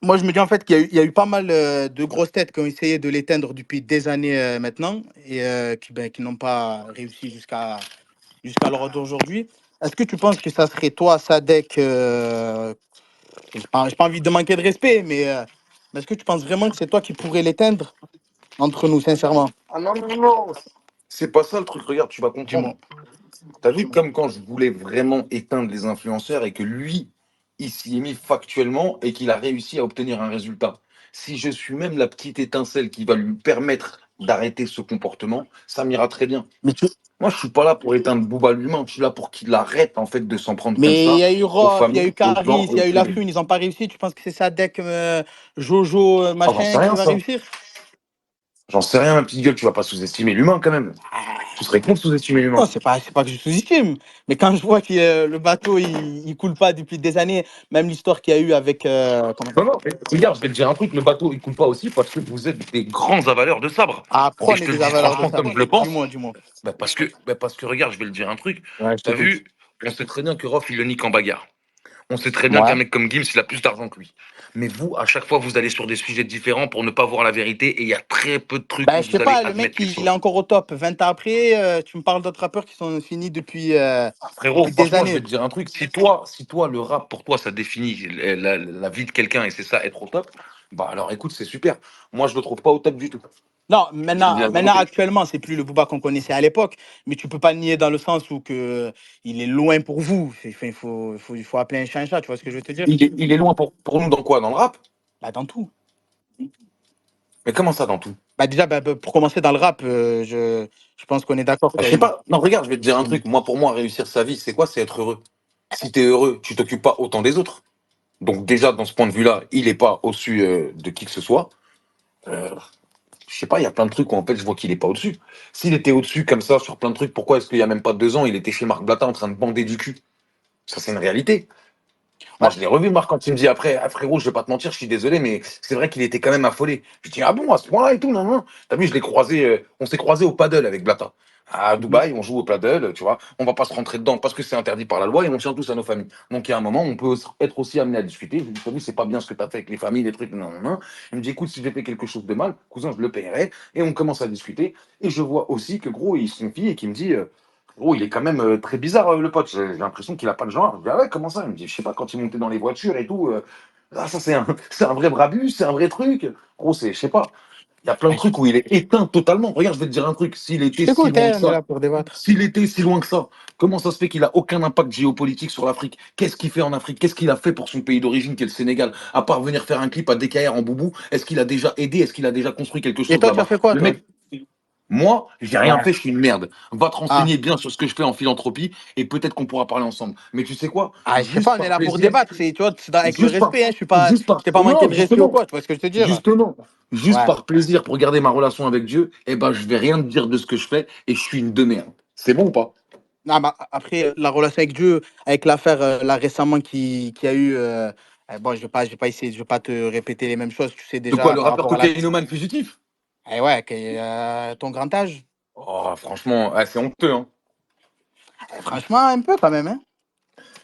Moi, je me dis en fait qu'il y a eu pas mal de grosses têtes qui ont essayé de l'éteindre depuis des années maintenant et qui n'ont pas réussi jusqu'à l'heure d'aujourd'hui. Est-ce que tu penses que ça serait toi, Sadek, j'ai pas envie de manquer de respect, mais est-ce que tu penses vraiment que c'est toi qui pourrais l'éteindre entre nous, sincèrement? Ah non, non, non. C'est pas ça le truc, regarde, tu vas comprendre. Dis-moi. T'as vu comme quand je voulais vraiment éteindre les influenceurs et que lui, il s'y est mis factuellement et qu'il a réussi à obtenir un résultat. Si je suis même la petite étincelle qui va lui permettre d'arrêter ce comportement, ça m'ira très bien. Mais, tu... Moi, je suis pas là pour éteindre Bouba lui-même, je suis là pour qu'il arrête en fait de s'en prendre comme mais il y ça a eu aux Rof, il y a eu familles, aux gens Caris, et il y aux a eu La privés. Fune, ils n'ont pas réussi. Tu penses que c'est Sadek, Jojo, Ah, j'en sais machin, qui rien, va ça. réussir? J'en sais rien, ma petite gueule, tu vas pas sous-estimer l'humain quand même. Tu serais contre sous-estimer Non, l'humain. c'est pas que je sous-estime, mais quand je vois que le bateau il coule pas depuis des années, même l'histoire qu'il y a eu avec Non, non, mais regarde, je vais te dire un truc, le bateau, il coule pas aussi parce que vous êtes des grands avaleurs de sabre. après Et on je est te le des dis avaleurs de franchement sable. comme je le pense. Dis-moi. Parce que regarde, je vais le dire un truc. Ouais, je T'as t'écoute. vu, on sait très bien que Rof, il le nique en bagarre. On sait très bien Ouais. qu'un mec comme Gims, il a plus d'argent que lui. Mais vous, à chaque fois, vous allez sur des sujets différents pour ne pas voir la vérité et il y a très peu de trucs où Ben, je sais vous allez pas, le admettre mec, quelque il est chose. encore au top. 20 ans après, tu me parles d'autres rappeurs qui sont finis Frérot, depuis des franchement, je vais années. te dire un truc. Si toi, le rap, pour toi, ça définit la vie de quelqu'un et c'est ça, être au top, bah alors écoute, c'est super. Moi, je le trouve pas au top du tout. Non, Je te dis la maintenant vérité. actuellement, c'est plus le Booba qu'on connaissait à l'époque, mais tu peux pas le nier dans le sens où il est loin pour vous. Il faut appeler un chat un chat, tu vois ce que je veux te dire? Il est loin pour nous dans quoi? Dans le rap? Bah, dans tout. Mais comment ça, dans tout? Bah, déjà, pour commencer dans le rap, je pense qu'on est d'accord Bah, qu'il je y a sais une. pas. Non, regarde, je vais te dire un truc. Moi, pour moi, réussir sa vie, c'est quoi? C'est être heureux. Si t'es heureux, tu t'occupes pas autant des autres. Donc déjà, dans ce point de vue-là, il est pas au-dessus de qui que ce soit. Euh, je sais pas, il y a plein de trucs où en fait je vois qu'il est pas au-dessus. S'il était au-dessus comme ça sur plein de trucs, pourquoi est-ce qu'il y a même pas 2 ans, il était chez Marc Blatta en train de bander du cul? Ça, c'est une réalité. Moi, Ouais. je l'ai revu, Marc, quand il me dit après, ah, frérot, je vais pas te mentir, je suis désolé, mais c'est vrai qu'il était quand même affolé. Je dis, ah bon, à ce point-là et tout, non, non. T'as vu, je l'ai croisé, on s'est croisé au paddle avec Blatta. À Mhm. Dubaï, on joue au paddle, tu vois. On va pas se rentrer dedans parce que c'est interdit par la loi et on tient tous à nos familles. Donc, il y a un moment, on peut être aussi amené à discuter. Je lui dis, t'as vu, c'est pas bien ce que t'as fait avec les familles, les trucs, non, non, non. Il me dit, écoute, si j'ai fait quelque chose de mal, cousin, je le paierai. Et on commence à discuter. Et je vois aussi que, gros, il se confie et qu'il me dit, oh, il est quand même très bizarre, le pote. J'ai l'impression qu'il a pas de genre. Je dis, ah ouais, comment ça? Il me dit, je sais pas, quand il montait dans les voitures et tout. Ah, ça, c'est un vrai brabus, c'est un vrai truc. Gros, je sais pas. Il y a plein de Ouais, trucs où il est éteint totalement. Regarde, je vais te dire un truc. je t'écoute, hein, on est là pour débattre. S'il était si loin que ça, comment ça se fait qu'il a aucun impact géopolitique sur l'Afrique? Qu'est-ce qu'il fait en Afrique? Qu'est-ce qu'il a fait pour son pays d'origine, qui est le Sénégal? À part venir faire un clip à DKR en boubou, est-ce qu'il a déjà aidé? Est-ce qu'il a déjà construit quelque Et chose toi, tu as là-bas? fait quoi, Le toi? mec, moi, j'ai rien Ouais. fait, je suis une merde. Va te Ah. renseigner bien sur ce que je fais en philanthropie et peut-être qu'on pourra parler ensemble. Mais tu sais quoi? Ah, je sais Juste pas, on est par là pour plaisir, débattre. Tu vois, avec le juste par, respect, hein, juste je par, t'ai pas manqué non, de respect ou justement, quoi, tu vois ce que je veux te dire? justement, juste Ouais. par plaisir pour garder ma relation avec Dieu, eh ben, je vais rien te dire de ce que je fais et je suis une de merde. C'est bon ou pas? Non, mais après, la relation avec Dieu, avec l'affaire là récemment qui a eu. Bon, je vais pas essayer, je vais pas te répéter les mêmes choses, tu sais De quoi, déjà le par rappeur rapport à la. cocaïnomane fugitif? Eh ouais, ton grand âge. Oh, franchement, ah, c'est honteux, hein. Franchement, un peu quand même, hein.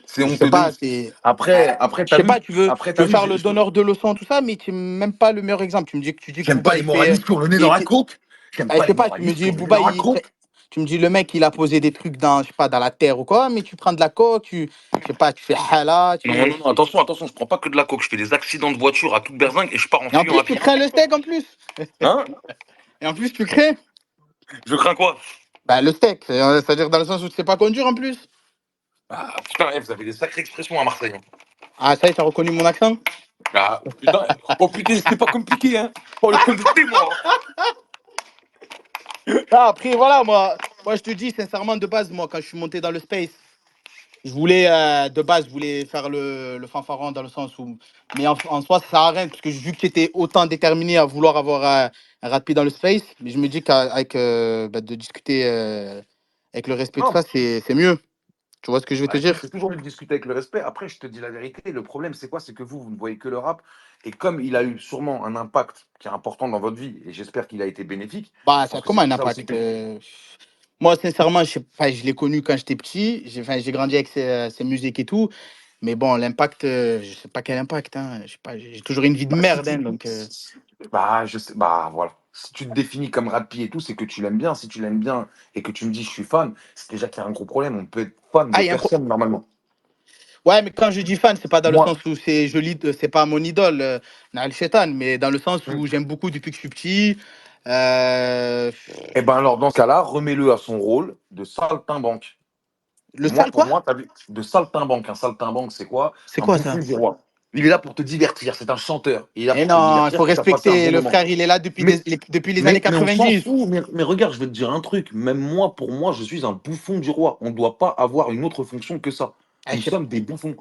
C'est Je sais honteux de pas, ouf. Après, je sais pas, tu t'as veux vu, faire le donneur de leçons, tout ça, mais tu n'es même pas le meilleur exemple. Tu dis que j'aime Booba, pas les il fait. moralistes qui ont le nez dans il la fait- coke. J'aime je pas sais les pas, tu me moralistes qui dis, ont le nez dans la coke. tu me dis, le mec, il a posé des trucs dans, je sais pas, dans la terre ou quoi, mais tu prends de la coke, je sais pas, tu fais hala, Non, non, non, attention, attention, je prends pas que de la coke. Je fais des accidents de voiture à toute berzingue et je pars en Et en fuyant plus, à tu pied. crains le steak en plus. Hein? Et en plus, tu crains. Je crains quoi? Bah, le steak, c'est-à-dire dans le sens où tu sais pas conduire en plus. Ah, putain, vous avez des sacrées expressions à Marseille, hein. Ah, ça y est, t'as reconnu mon accent? Oh putain, c'était pas compliqué, hein. Oh, le condé, moi. Ah, après, voilà, moi, je te dis sincèrement, de base, moi, quand je suis monté dans le space, de base, je voulais faire le fanfaron dans le sens où. Mais en soi, ça sert à rien, parce que vu que tu étais autant déterminé à vouloir avoir un rapide dans le space, mais je me dis qu'avec de discuter avec le respect, tout Non, ça, c'est mieux. Tu vois ce que je veux te bah écoute, dire? c'est toujours mieux de discuter avec le respect. Après, je te dis la vérité, le problème, c'est quoi? C'est que vous ne voyez que le rap. Et comme il a eu sûrement un impact qui est important dans votre vie, et j'espère qu'il a été bénéfique, Bah, je ça a pense que comment c'est un pour ça aussi impact? que. Moi, sincèrement, je sais pas, je l'ai connu quand j'étais petit. J'ai grandi avec ses musiques et tout. Mais bon, l'impact, je sais pas quel impact. Hein. Je sais pas, j'ai toujours une vie de Bah, si merde. Hein, tu. donc, Bah, je sais. Bah, voilà. Si tu te définis comme Radpi et tout, c'est que tu l'aimes bien. Si tu l'aimes bien et que tu me dis je suis fan, c'est déjà qu'il y a un gros problème. On peut être fan Ah, de il y a personne normalement. Ouais, mais quand je dis fan, c'est pas dans le Moi, sens où c'est joli, c'est pas mon idole, Naël Chetan, mais dans le sens hmm, où j'aime beaucoup depuis que je suis petit. Euh, eh ben alors, dans ce cas-là, remets-le à son rôle de saltimbanque. Le Moi, sale, pour quoi? moi, t'as vu, de saltimbanque. Un saltimbanque, c'est quoi? C'est Un quoi bouffon ça? du roi. Il est là pour te divertir. C'est un chanteur. Il est là Eh pour te non, il divertir faut et faire passer un respecter bon le moment. frère, il est là depuis, Mais, depuis les années mais on s'en 90. fout. Mais regarde, je vais te dire un truc. Même moi, pour moi, je suis un bouffon du roi. On ne doit pas avoir une autre fonction que ça. Ah, Nous sommes des bouffons.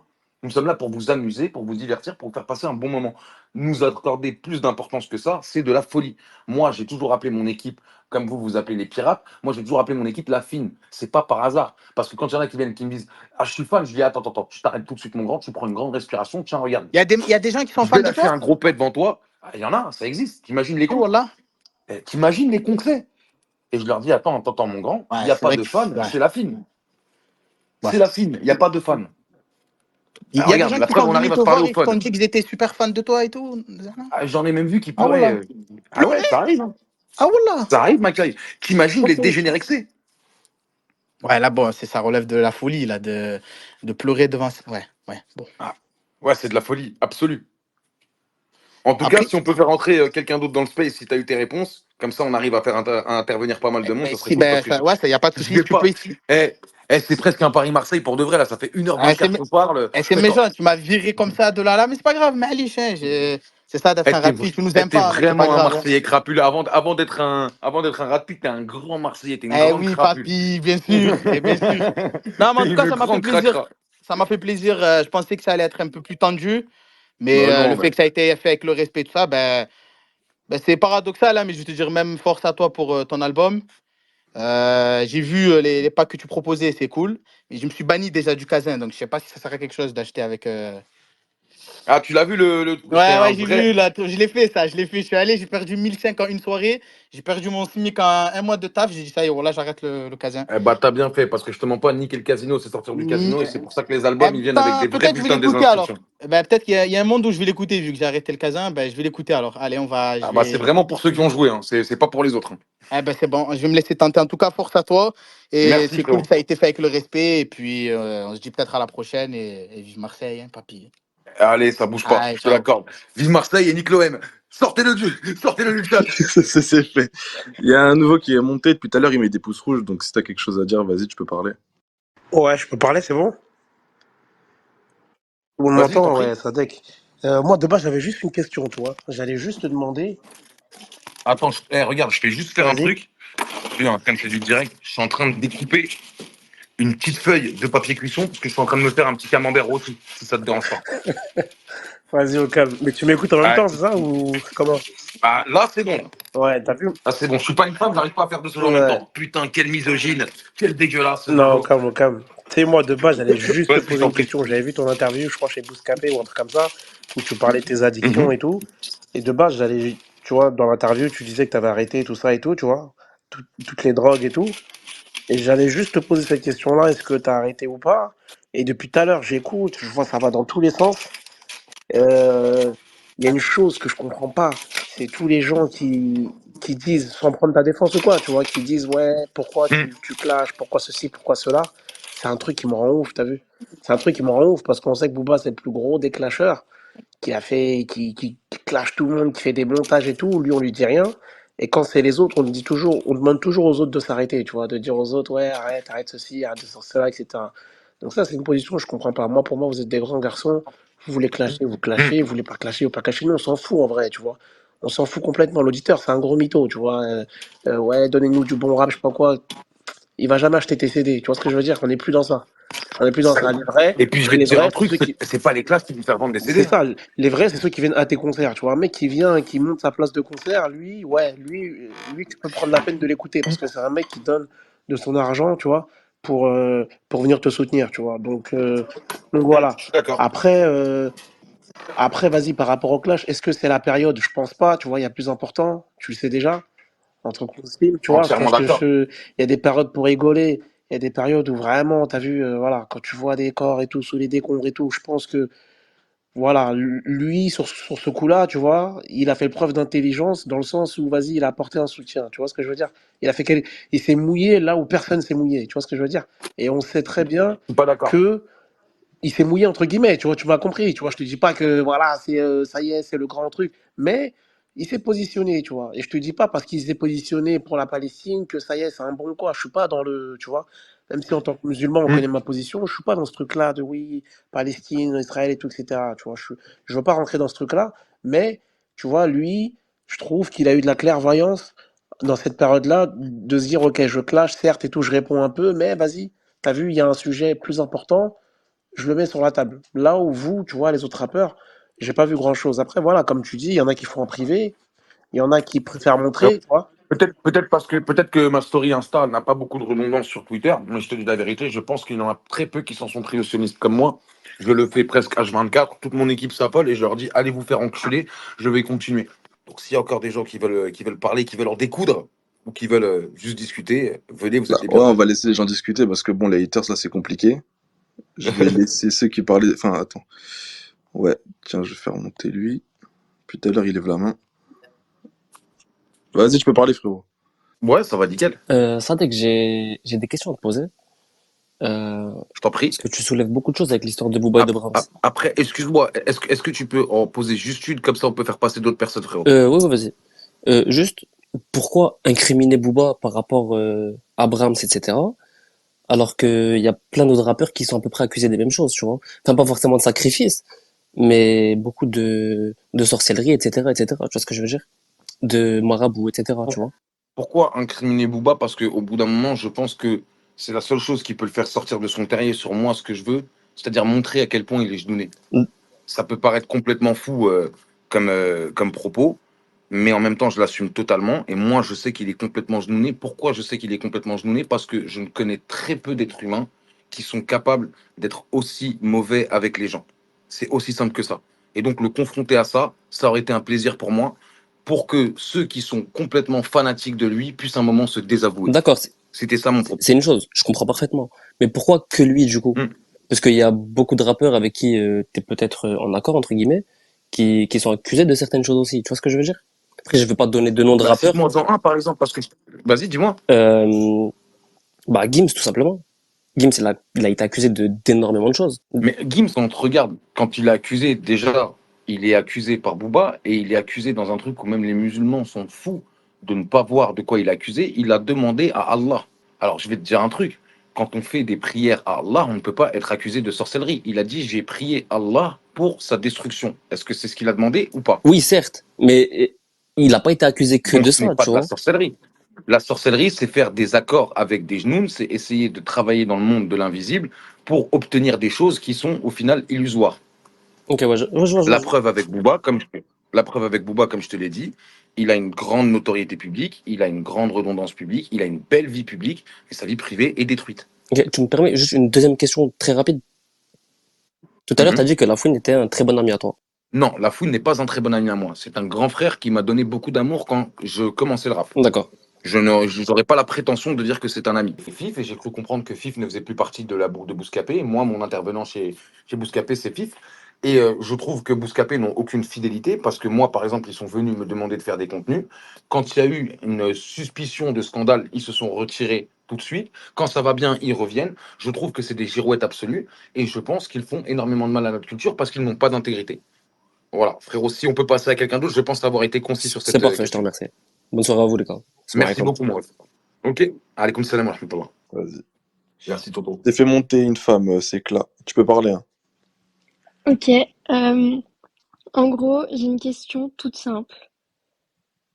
Nous sommes là pour vous amuser, pour vous divertir, pour vous faire passer un bon moment. Nous accorder plus d'importance que ça, c'est de la folie. Moi, j'ai toujours appelé mon équipe, comme vous, vous appelez les pirates, moi, j'ai toujours appelé mon équipe la fine. C'est pas par hasard. Parce que quand il y en a qui viennent, qui me disent, ah, je suis fan, je dis, attends, attends, tu t'arrêtes tout de suite, mon grand, tu prends une grande respiration, tiens, regarde. Il y a des gens qui sont Je vais fans de lâcher toi? un gros pet devant toi. Ah, il y en a, ça existe. T'imagines les Ah, cons? voilà. T'imagines les cons que c'est? Et je leur dis, attends, attends, attends, mon grand, il Ouais, n'y a c'est pas vrai de que. fan, Ouais, c'est la fine. ouais. C'est la fine, il n'y a pas de fan. Il Alors, y a des regarde, gens la qui preuve, sont on venus arrive à te se parler voir au et qui t'ont fun. dit qu'ils étaient super fans de toi et tout. Ah, j'en ai même vu qui Ah, pleuraient. voilà. Ah ouais, Pleurer? ça arrive. Hein. Ah, voilà. Ça arrive, Macaille. T'imagines les Ok. dégénérés que c'est? Ouais, là, bon, ça relève de la folie, là, de pleurer devant. Ouais, ouais, bon. Ah, ouais, c'est de la folie, absolue. En tout cas, Après, si on peut faire entrer quelqu'un d'autre dans le space, si tu as eu tes réponses, comme ça on arrive à faire à intervenir pas mal de monde, ben, ça serait si, cool ben, parce que ouais, ça y a pas de je souci, si vais tu peux pas. ici. Eh, c'est presque un Paris-Marseille pour de vrai, là, ça fait Ah, 1h24 qu'on parle. c'est méchant, tu m'as viré comme ça de là, mais c'est pas grave, mais allez, c'est ça d'être un rapide, tu nous aimes T'es pas, mais c'est pas vraiment un grave. Hein. Marseillais crapuleux. Avant d'être un rapide, t'es un grand Marseillais, t'es une Eh grande oui, crapule. papy, bien sûr, et bien sûr. Non, mais en T'es tout cas, une ça m'a fait grande plaisir. cracra. Ça m'a fait plaisir. Je pensais que ça allait être un peu plus tendu, mais Bah le non, fait mais. que ça a été fait avec le respect, tout ça, ben, c'est paradoxal, hein, mais je vais te dire même force à toi pour ton album. J'ai vu les packs que tu proposais, c'est cool. Mais je me suis banni déjà du casin, donc je sais pas si ça serait quelque chose d'acheter avec. Ah, tu l'as vu c'est Ouais, un ouais, j'ai vrai. vu, là, je l'ai fait ça, je l'ai fait. Je suis allé, j'ai perdu 1005 en une soirée. J'ai perdu mon SMIC en un mois de taf. J'ai dit ça y est, voilà, j'arrête le casin. Eh bah, t'as bien fait, parce que je te mens pas, niquer le casino, c'est sortir du Mm, casino, et c'est pour ça que les eh albums, ils viennent avec ben, des vrais peut-être je vais bulletins de l'écouter alors. désinscription. Eh ben, peut-être qu'il y a un monde où je vais l'écouter, vu que j'ai arrêté le casin, ben, je vais l'écouter alors. Allez, je Ah bah, c'est vais. vraiment pour ceux qui ont joué, hein. C'est pas pour les autres. Hein. Eh ben, c'est bon, je vais me laisser tenter. En tout cas, force à toi. Et Merci, c'est cool, frérot. ça a été fait avec le respect. Et puis, on se dit peut-être à la prochaine. Et vive Marseille, hein, papy. Allez, ça bouge pas, Allez, je te ciao. l'accorde. Vive Marseille et nique l'OM. Sortez-le du chat. C'est fait. Il y a un nouveau qui est monté depuis tout à l'heure, il met des pouces rouges, donc si t'as quelque chose à dire, vas-y, tu peux parler. Ouais, je peux parler, c'est bon? On Vas-y, je t'en m'entend, prie. ouais, Sadek. Moi, de base, j'avais juste une question, toi. J'allais juste te demander. Attends, regarde, je vais juste faire un Vas-y. truc. Je suis en train de faire du direct. Je suis en train de découper une petite feuille de papier cuisson parce que je suis en train de me faire un petit camembert rôti, si ça te dérange pas. Vas-y, au calme. Mais tu m'écoutes en même Ouais. temps, c'est ça? Ou comment? Ah, là, c'est bon. Ouais, t'as vu? Là, c'est bon. Je suis pas une femme, j'arrive pas à faire deux choses en même Ouais. temps. Putain, quelle misogyne. Quel dégueulasse, ce Non, au Jojo. calme, au calme. Tu sais, moi, de base, j'allais juste te Vas-y, je poser t'en une prie. question. J'avais vu ton interview, je crois, chez Bouscapé ou un truc comme ça, où tu parlais de tes addictions Mhm. et tout. Et de base, tu vois, dans l'interview, tu disais que t'avais arrêté tout ça et tout, tu vois, toutes les drogues et tout. Et j'allais juste te poser cette question-là, est-ce que t'as arrêté ou pas? Et depuis tout à l'heure, j'écoute, je vois ça va dans tous les sens. Euh, Il y a une chose que je comprends pas, c'est tous les gens qui disent, sans prendre ta défense ou quoi, tu vois, qui disent, ouais, pourquoi Mhm. tu clashes, pourquoi ceci, pourquoi cela. C'est un truc qui me rend ouf, t'as vu? C'est un truc qui me rend ouf parce qu'on sait que Booba, c'est le plus gros des clasheurs, qui clash tout le monde, qui fait des montages et tout. Lui, on lui dit rien. Et quand c'est les autres, on demande toujours aux autres de s'arrêter, tu vois, de dire aux autres, ouais, arrête, arrête ceci, arrête de faire cela, etc. Donc ça, c'est une position que je comprends pas. Moi, pour moi, vous êtes des grands garçons. Vous voulez clasher, vous Mhm. clashez. Vous voulez pas clasher, vous pas clasher. Nous, on s'en fout en vrai, tu vois. On s'en fout complètement. L'auditeur, c'est un gros mytho, tu vois. Ouais, donnez-nous du bon rap, je sais pas quoi. Il va jamais acheter tes CD. Tu vois ce que je veux dire? On n'est plus dans ça. On n'est plus dans ça. Et puis, je vais te Les dire un vrais, c'est truc, ceux qui, c'est pas les classes qui vont faire vendre des c'est CD. Hein. ça. Les vrais, c'est ceux qui viennent à tes concerts. Tu vois, un mec qui vient et qui monte sa place de concert, lui, ouais, lui, tu peux prendre la peine de l'écouter parce que c'est un mec qui donne de son argent, tu vois, pour venir te soutenir, tu vois. Donc Mhm. voilà. Je suis d'accord. Après, vas-y, par rapport au clash, est-ce que c'est la période? Je pense pas. Tu vois, il y a plus important. Tu le sais déjà. Entre consignes, tu vois, Entièrement d'accord. il y a des périodes pour rigoler. Il y a des périodes où vraiment, t'as vu, voilà, quand tu vois des corps et tout sous les décombres et tout, je pense que voilà, lui, sur ce coup-là, tu vois, il a fait preuve d'intelligence dans le sens où, vas-y, il a apporté un soutien. Tu vois ce que je veux dire? Il s'est mouillé là où personne s'est mouillé. Tu vois ce que je veux dire? Et on sait très bien Je suis pas d'accord. que il s'est mouillé entre guillemets, tu vois, tu m'as compris, tu vois, je te dis pas que voilà, ça y est, c'est le grand truc, mais il s'est positionné, tu vois, et je te dis pas parce qu'il s'est positionné pour la Palestine que ça y est, c'est un bon quoi, je suis pas dans le, tu vois, même si en tant que musulman on Mhm. connaît ma position, je suis pas dans ce truc-là de oui, Palestine, Israël et tout, etc., tu vois, je veux pas rentrer dans ce truc-là, mais tu vois, lui, je trouve qu'il a eu de la clairvoyance dans cette période-là de se dire ok, je clash, certes et tout, je réponds un peu, mais vas-y, t'as vu, il y a un sujet plus important je le mets sur la table. Là où vous, tu vois, les autres rappeurs, j'ai pas vu grand-chose. Après, voilà, comme tu dis, il y en a qui font en privé, il y en a qui préfèrent Euh, montrer, tu vois. peut-être que ma story Insta n'a pas beaucoup de redondance sur Twitter, mais je te dis la vérité, je pense qu'il y en a très peu qui s'en sont pris au sionistes comme moi. Je le fais presque H24, toute mon équipe s'appelle et je leur dis allez vous faire enculer, je vais continuer. Donc s'il y a encore des gens qui veulent parler, qui veulent en découdre ou qui veulent juste discuter, venez, vous Bah, êtes les ouais, on bienvenus. va laisser les gens discuter parce que bon, les haters, là, c'est compliqué. Je vais laisser ceux qui parlaient. Enfin, attends. Ouais, tiens, je vais faire monter lui. Puis tout à l'heure, il lève la main. Vas-y, tu peux parler, frérot. Ouais, ça va nickel, Sadek, j'ai des questions à te poser. je t'en prie. Parce que tu soulèves beaucoup de choses avec l'histoire de Booba et de Brahms. Après, excuse-moi, est-ce que tu peux en poser juste une, comme ça on peut faire passer d'autres personnes, frérot? Ouais, ouais, vas-y. Juste, pourquoi incriminer Booba par rapport à Brahms, etc., alors qu'il y a plein d'autres rappeurs qui sont à peu près accusés des mêmes choses, tu vois? Enfin, pas forcément de sacrifice, mais beaucoup de sorcellerie, etc., etc., tu vois ce que je veux dire? De marabout, etc., tu vois? Pourquoi incriminer Booba? Parce qu'au bout d'un moment, je pense que c'est la seule chose qui peut le faire sortir de son terrier sur moi, ce que je veux, c'est-à-dire montrer à quel point il est genouné. Ça peut paraître complètement fou comme propos, mais en même temps, je l'assume totalement. Et moi, je sais qu'il est complètement genouné. Pourquoi je sais qu'il est complètement genouné? Parce que je ne connais très peu d'êtres humains qui sont capables d'être aussi mauvais avec les gens. C'est aussi simple que ça. Et donc, le confronter à ça, ça aurait été un plaisir pour moi, pour que ceux qui sont complètement fanatiques de lui puissent un moment se désavouer. D'accord, C'était ça mon propos. c'est une chose, je comprends parfaitement. Mais pourquoi que lui, du coup? Hmm. Parce qu'il y a beaucoup de rappeurs avec qui tu es peut-être en accord, entre guillemets, qui sont accusés de certaines choses aussi. Tu vois ce que je veux dire? Après, je vais pas te donner de nom de Bah, rappeurs. cite-moi en un, par exemple, parce que... Vas-y, dis-moi. Euh, Bah, Gims, tout simplement. Gims, il a été accusé d'énormément de choses. Mais Gims, on te regarde, quand il est accusé, déjà, il est accusé par Booba et il est accusé dans un truc où même les musulmans sont fous de ne pas voir de quoi il est accusé. Il a demandé à Allah. Alors, je vais te dire un truc. Quand on fait des prières à Allah, on ne peut pas être accusé de sorcellerie. Il a dit, j'ai prié Allah pour sa destruction. Est-ce que c'est ce qu'il a demandé ou pas? Oui, certes, mais il n'a pas été accusé que Donc, de ce n'est ça, pas tu de la vois. sorcellerie. La sorcellerie, c'est faire des accords avec des genoux, c'est essayer de travailler dans le monde de l'invisible pour obtenir des choses qui sont au final illusoires. Ok, ouais, je vois. La preuve avec Booba, comme je te l'ai dit, il a une grande notoriété publique, il a une grande redondance publique, il a une belle vie publique, et sa vie privée est détruite. Ok, tu me permets juste une deuxième question très rapide. Tout à l'heure, tu as Mhm. dit que Lafouine était un très bon ami à toi. Non, La Fouine n'est pas un très bon ami à moi. C'est un grand frère qui m'a donné beaucoup d'amour quand je commençais le rap. D'accord. Je n'aurais pas la prétention de dire que c'est un ami. Fif, et j'ai cru comprendre que Fif ne faisait plus partie de la boucle de Bouscapé. Moi, mon intervenant chez Bouscapé, c'est Fif. Et je trouve que Bouscapé n'ont aucune fidélité parce que moi, par exemple, ils sont venus me demander de faire des contenus. Quand il y a eu une suspicion de scandale, ils se sont retirés tout de suite. Quand ça va bien, ils reviennent. Je trouve que c'est des girouettes absolues et je pense qu'ils font énormément de mal à notre culture parce qu'ils n'ont pas d'intégrité. Voilà, frérot, si on peut passer à quelqu'un d'autre, je pense avoir été concis sur C'est cette parfait, je te question. remercie. Bonne soirée à vous, les gars. Soirée Merci comme. beaucoup, moi. Ok, allez, comme salam wa rahmatullah. Vas-y. Merci, Toto. T'es fait monter une femme, c'est Cla. Tu peux parler, hein. Ok. En gros, j'ai une question toute simple.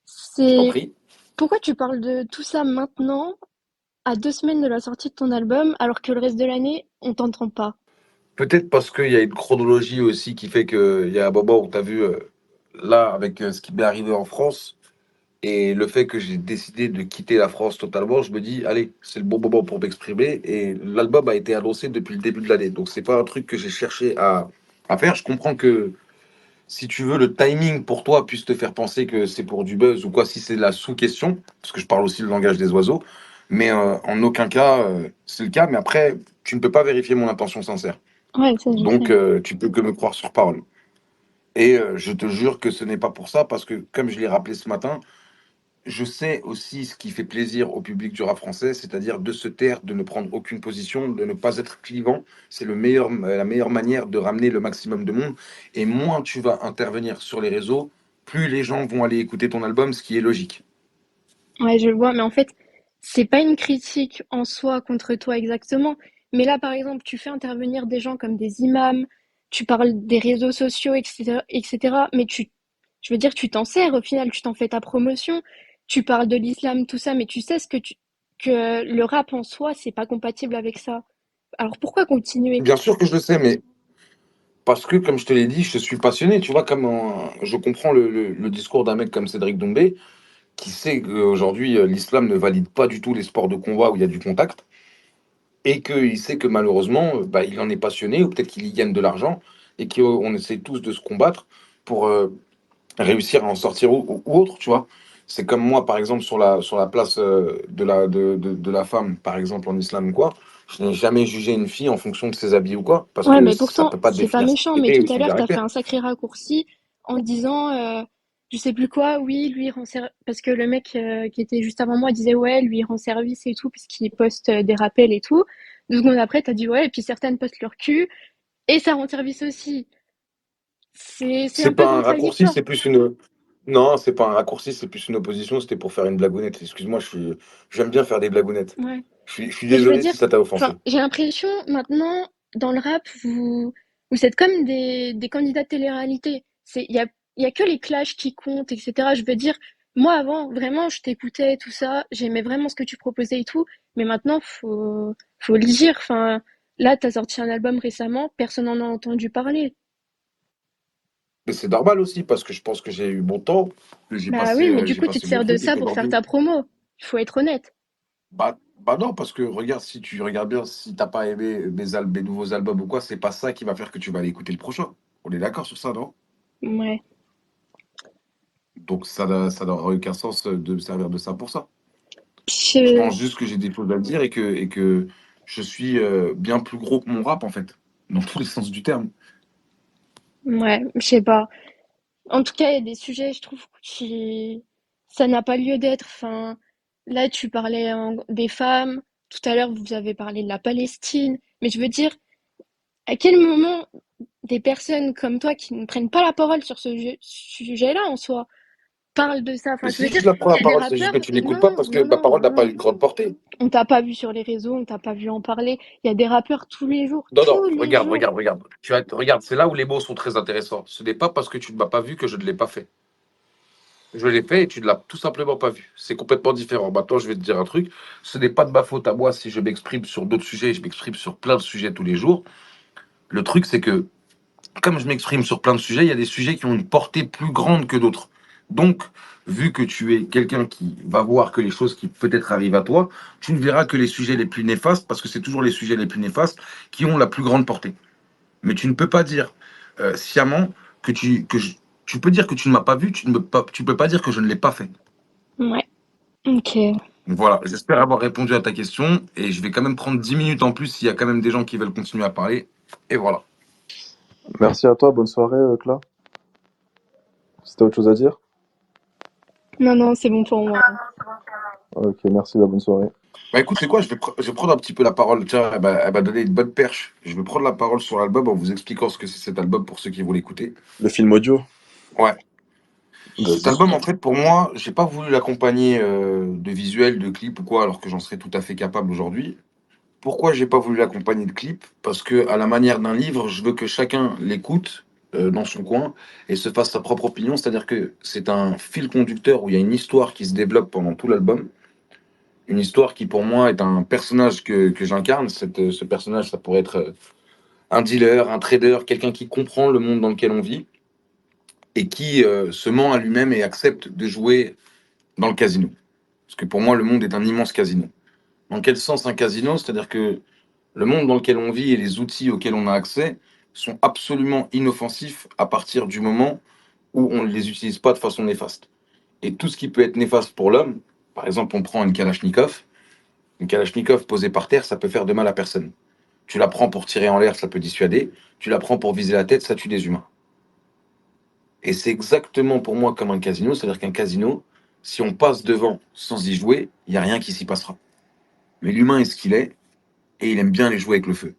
Je t'en C'est prie. pourquoi tu parles de tout ça maintenant, à 2 semaines de la sortie de ton album, alors que le reste de l'année, on t'entend pas? Peut-être parce qu'il y a une chronologie aussi qui fait qu'il y a un moment où tu as vu, là, avec ce qui m'est arrivé en France, et le fait que j'ai décidé de quitter la France totalement, je me dis, allez, c'est le bon moment pour m'exprimer. Et l'album a été annoncé depuis le début de l'année. Donc, c'est pas un truc que j'ai cherché à faire. Je comprends que si tu veux, le timing pour toi puisse te faire penser que c'est pour du buzz ou quoi, si c'est la sous-question, parce que je parle aussi le langage des oiseaux, mais en aucun cas, c'est le cas. Mais après, tu ne peux pas vérifier mon intention sincère. Ouais, ça je Donc, sais. tu peux que me croire sur parole. Et je te jure que ce n'est pas pour ça, parce que, comme je l'ai rappelé ce matin, je sais aussi ce qui fait plaisir au public du rap français, c'est-à-dire de se taire, de ne prendre aucune position, de ne pas être clivant. C'est la meilleure manière de ramener le maximum de monde. Et moins tu vas intervenir sur les réseaux, plus les gens vont aller écouter ton album, ce qui est logique. Ouais, je vois, mais en fait, c'est pas une critique en soi contre toi exactement. Mais là, par exemple, tu fais intervenir des gens comme des imams, tu parles des réseaux sociaux, etc., etc. Mais je veux dire, tu t'en sers au final, tu t'en fais ta promotion, tu parles de l'islam, tout ça, mais tu sais que le rap en soi, c'est pas compatible avec ça. Alors pourquoi continuer? Bien sûr que je le sais, mais parce que, comme je te l'ai dit, je suis passionné. Tu vois, je comprends le discours d'un mec comme Cédric Doumbé, qui sait qu'aujourd'hui, l'islam ne valide pas du tout les sports de combat où il y a du contact, et qu'il sait que malheureusement, bah, il en est passionné, ou peut-être qu'il y gagne de l'argent, et qu'on essaie tous de se combattre pour réussir à en sortir ou autre, tu vois. C'est comme moi, par exemple, sur la place de la femme, par exemple, en islam ou quoi. Je n'ai jamais jugé une fille en fonction de ses habits ou quoi, parce Ouais, que mais ça pourtant, peut pas c'est pas définir sa méchant, mais société tout ou à son l'heure, t'as fait caractère. un sacré raccourci en disant, je sais plus quoi, oui, lui, il rend parce que le mec qui était juste avant moi disait, ouais, lui, il rend service et tout, parce qu'il poste des rappels et tout. 2 secondes après, t'as dit, ouais, et puis certaines postent leur cul, et ça rend service aussi. C'est C'est un peu pas un raccourci, contradictoire. c'est plus une. Non, c'est pas un raccourci, c'est plus une opposition. C'était pour faire une blagounette. Excuse-moi, j'aime bien faire des blagounettes. Ouais. Je suis Mais je veux désolé dire, si ça t'a enfin, offensé. j'ai l'impression maintenant, dans le rap, vous êtes comme des candidats de télé-réalité. Il y a que les clashs qui comptent, etc. Je veux dire, moi avant, vraiment, je t'écoutais, tout ça, j'aimais vraiment ce que tu proposais et tout, mais maintenant, faut le dire. Enfin, là, t'as sorti un album récemment, personne n'en a entendu parler. Mais c'est normal aussi, parce que je pense que j'ai eu bon temps, que Bah oui, mais du j'ai coup, tu te passé mon sers de truc et ça pour faire qu'aujourd'hui. ta promo. Il faut être honnête. Bah non, parce que regarde, si tu regardes bien, si t'as pas aimé mes nouveaux albums ou quoi, c'est pas ça qui va faire que tu vas aller écouter le prochain. On est d'accord sur ça, non? Ouais. Donc ça n'aura aucun sens de me servir de ça pour ça. Je Je, pense juste que j'ai des choses à dire et que je suis bien plus gros que mon rap, en fait, dans tous les sens du terme. ouais, je sais pas. En tout cas, il y a des sujets, je trouve, qui ça n'a pas lieu d'être. Enfin, là, tu parlais des femmes. Tout à l'heure, vous avez parlé de la Palestine. Mais je veux dire, à quel moment des personnes comme toi qui ne prennent pas la parole sur ce sujet-là en soi parlent de ça? Enfin, Mais je veux si dire, je la prends il la y a des parole, c'est juste rappeurs. que tu n'écoutes pas Non, parce que non, ma non, parole n'a pas non. une grande portée. On t'a pas vu sur les réseaux, on t'a pas vu en parler. Il y a des rappeurs tous les jours, Non, non, tous les regarde, jours. regarde, regarde. Regarde, c'est là où les mots sont très intéressants. Ce n'est pas parce que tu ne m'as pas vu que je ne l'ai pas fait. Je l'ai fait et tu ne l'as tout simplement pas vu. C'est complètement différent. Maintenant, je vais te dire un truc. Ce n'est pas de ma faute à moi si je m'exprime sur d'autres sujets. Je m'exprime sur plein de sujets tous les jours. Le truc, c'est que comme je m'exprime sur plein de sujets, il y a des sujets qui ont une portée plus grande que d'autres. Donc, vu que tu es quelqu'un qui va voir que les choses qui peut-être arrivent à toi, tu ne verras que les sujets les plus néfastes, parce que c'est toujours les sujets les plus néfastes qui ont la plus grande portée. Mais tu ne peux pas dire sciemment tu peux dire que tu ne m'as pas vu, tu peux pas dire que je ne l'ai pas fait. Ouais, ok. Donc voilà, j'espère avoir répondu à ta question et je vais quand même prendre 10 minutes en plus s'il y a quand même des gens qui veulent continuer à parler. Et voilà. Merci à toi, bonne soirée, Cla. Si t'as autre chose à dire? Non, non, c'est bon pour moi. Ok, merci, bonne soirée. Bah écoute, c'est quoi? Je vais prendre un petit peu la parole. Tiens, elle m'a donné une bonne perche. Je vais prendre la parole sur l'album en vous expliquant ce que c'est cet album pour ceux qui vont l'écouter. Le film audio? Ouais. Cet Vas-y. album, en fait, pour moi, j'ai pas voulu l'accompagner de visuels, de clips ou quoi, alors que j'en serais tout à fait capable aujourd'hui. Pourquoi j'ai pas voulu l'accompagner de clips? Parce que, à la manière d'un livre, je veux que chacun l'écoute dans son coin et se fasse sa propre opinion. C'est-à-dire que c'est un fil conducteur où il y a une histoire qui se développe pendant tout l'album. Une histoire qui, pour moi, est un personnage que j'incarne. Ce personnage, ça pourrait être un dealer, un trader, quelqu'un qui comprend le monde dans lequel on vit et qui se ment à lui-même et accepte de jouer dans le casino. Parce que pour moi, le monde est un immense casino. Dans quel sens un casino? C'est-à-dire que le monde dans lequel on vit et les outils auxquels on a accès sont absolument inoffensifs à partir du moment où on ne les utilise pas de façon néfaste. Et tout ce qui peut être néfaste pour l'homme, par exemple, on prend une Kalachnikov posée par terre, ça peut faire de mal à personne. Tu la prends pour tirer en l'air, ça peut dissuader. Tu la prends pour viser la tête, ça tue des humains. Et c'est exactement pour moi comme un casino, c'est-à-dire qu'un casino, si on passe devant sans y jouer, il n'y a rien qui s'y passera. Mais l'humain est ce qu'il est, et il aime bien les jouer avec le feu.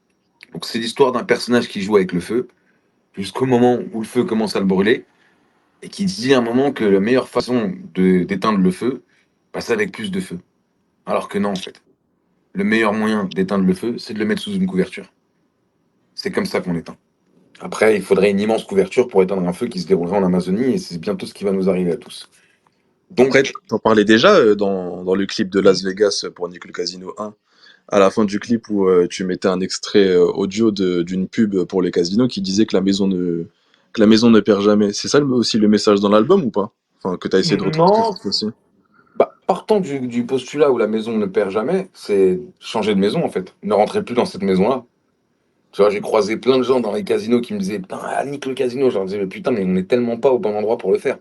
Donc c'est l'histoire d'un personnage qui joue avec le feu, jusqu'au moment où le feu commence à le brûler, et qui dit à un moment que la meilleure façon d'éteindre le feu, bah, c'est avec plus de feu. Alors que non, en fait. Le meilleur moyen d'éteindre le feu, c'est de le mettre sous une couverture. C'est comme ça qu'on éteint. Après, il faudrait une immense couverture pour éteindre un feu qui se déroulerait en Amazonie, et c'est bientôt ce qui va nous arriver à tous. Après, Donc, t'en parlais déjà dans le clip de Las Vegas pour Nickel Casino 1. à la fin du clip où tu mettais un extrait audio d'une pub pour les casinos qui disait que la maison ne perd jamais. C'est ça aussi le message dans l'album ou pas? Enfin, que tu as essayé de retranscrire Non, cette fois-ci. bah, partant du postulat où la maison ne perd jamais, c'est changer de maison en fait. Ne rentrez plus dans cette maison-là. Tu vois, j'ai croisé plein de gens dans les casinos qui me disaient putain, ah, nique le casino. Je leur disais, mais putain, mais on est tellement pas au bon endroit pour le faire.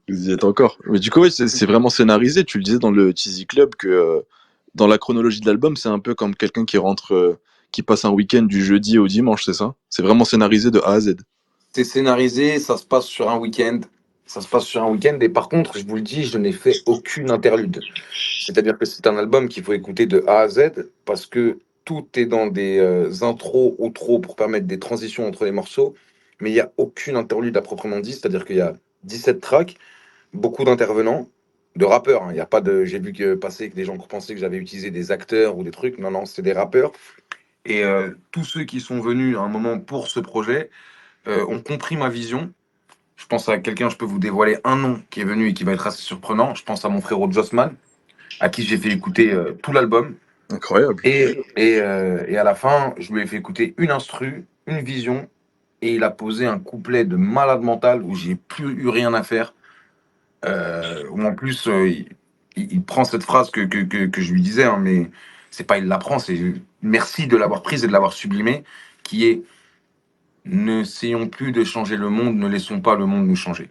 Vous y êtes encore. Mais du coup, ouais, c'est vraiment scénarisé. Tu le disais dans le Cheesy Club que dans la chronologie de l'album, c'est un peu comme quelqu'un qui rentre, qui passe un week-end du jeudi au dimanche, c'est ça? C'est vraiment scénarisé de A à Z. C'est scénarisé, ça se passe sur un week-end. Ça se passe sur un week-end. Et par contre, je vous le dis, je n'ai fait aucune interlude. C'est-à-dire que c'est un album qu'il faut écouter de A à Z parce que tout est dans des intros, outros pour permettre des transitions entre les morceaux. Mais il n'y a aucune interlude à proprement dit. C'est-à-dire qu'il y a 17 tracks, beaucoup d'intervenants, de rappeurs, hein. Il y a pas de. J'ai vu que passer que des gens pensaient que j'avais utilisé des acteurs ou des trucs. Non, non, c'est des rappeurs. Et tous ceux qui sont venus à un moment pour ce projet ont compris ma vision. Je pense à quelqu'un, je peux vous dévoiler un nom qui est venu et qui va être assez surprenant. Je pense à mon frérot Jossman, à qui j'ai fait écouter tout l'album. Incroyable. Et à la fin, je lui ai fait écouter une instru, une vision, et il a posé un couplet de malade mental où j'ai plus eu rien à faire. Où en plus, il prend cette phrase que je lui disais, hein, mais c'est pas il l'apprend, c'est merci de l'avoir prise et de l'avoir sublimée, qui est n'essayons plus de changer le monde, ne laissons pas le monde nous changer.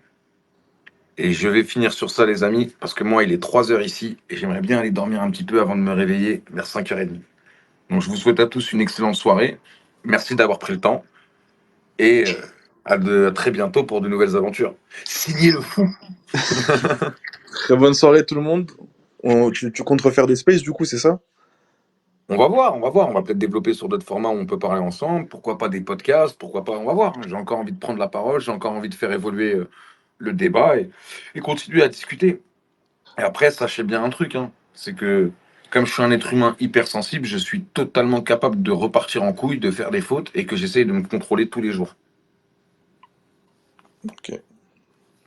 Et je vais finir sur ça, les amis, parce que moi, il est 3 heures ici, et j'aimerais bien aller dormir un petit peu avant de me réveiller vers 5h30. Donc, je vous souhaite à tous une excellente soirée. Merci d'avoir pris le temps, et à très bientôt pour de nouvelles aventures. Signez le fou. Très bonne soirée tout le monde. Tu comptes refaire des spaces du coup, c'est ça? On va voir, on va voir. On va peut-être développer sur d'autres formats où on peut parler ensemble. Pourquoi pas des podcasts? Pourquoi pas? On va voir. J'ai encore envie de prendre la parole. J'ai encore envie de faire évoluer le débat et continuer à discuter. Et après, sachez bien un truc, hein, c'est que comme je suis un être humain hypersensible, je suis totalement capable de repartir en couille, de faire des fautes et que j'essaye de me contrôler tous les jours. Ok.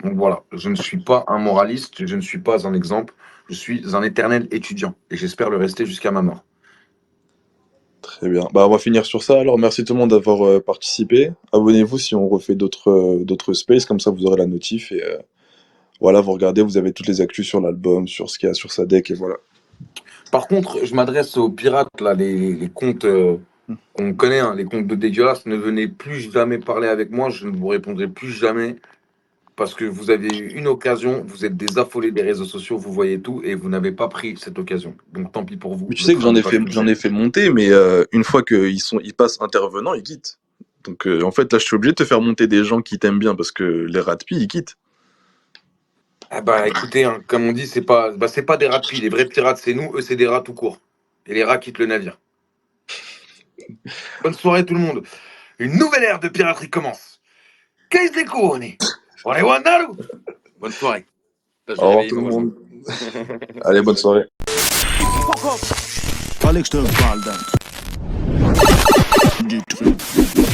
Donc voilà, je ne suis pas un moraliste, je ne suis pas un exemple, je suis un éternel étudiant et j'espère le rester jusqu'à ma mort. Très bien. Bah, on va finir sur ça. Alors, merci tout le monde d'avoir participé. Abonnez-vous si on refait d'autres spaces, comme ça vous aurez la notif et voilà, vous regardez, vous avez toutes les actus sur l'album, sur ce qu'il y a sur sa deck et voilà. Par contre, je m'adresse aux pirates, là, les comptes qu'on connaît, hein, les comptes de dégueulasse. Ne venez plus jamais parler avec moi, je ne vous répondrai plus jamais. Parce que vous avez eu une occasion, vous êtes des affolés des réseaux sociaux, vous voyez tout et vous n'avez pas pris cette occasion. Donc tant pis pour vous. Mais tu Le sais que train n'est pas fini. j'en ai fait monter, mais une fois ils passent intervenants, ils quittent. Donc en fait, là, je suis obligé de te faire monter des gens qui t'aiment bien parce que les ratpi, ils quittent. Ah bah écoutez, hein, comme on dit, c'est pas des rats de pie. Les vrais pirates, c'est nous, eux, c'est des rats tout court. Et les rats quittent le navire. Bonne soirée tout le monde. Une nouvelle ère de piraterie commence. Qu'est-ce que c'est? On est Wandaru. Bonne soirée. Là, je Au vais revoir réveiller tout le mes voisins. monde. Allez, bonne soirée. Fallait que je te parle d'un truc.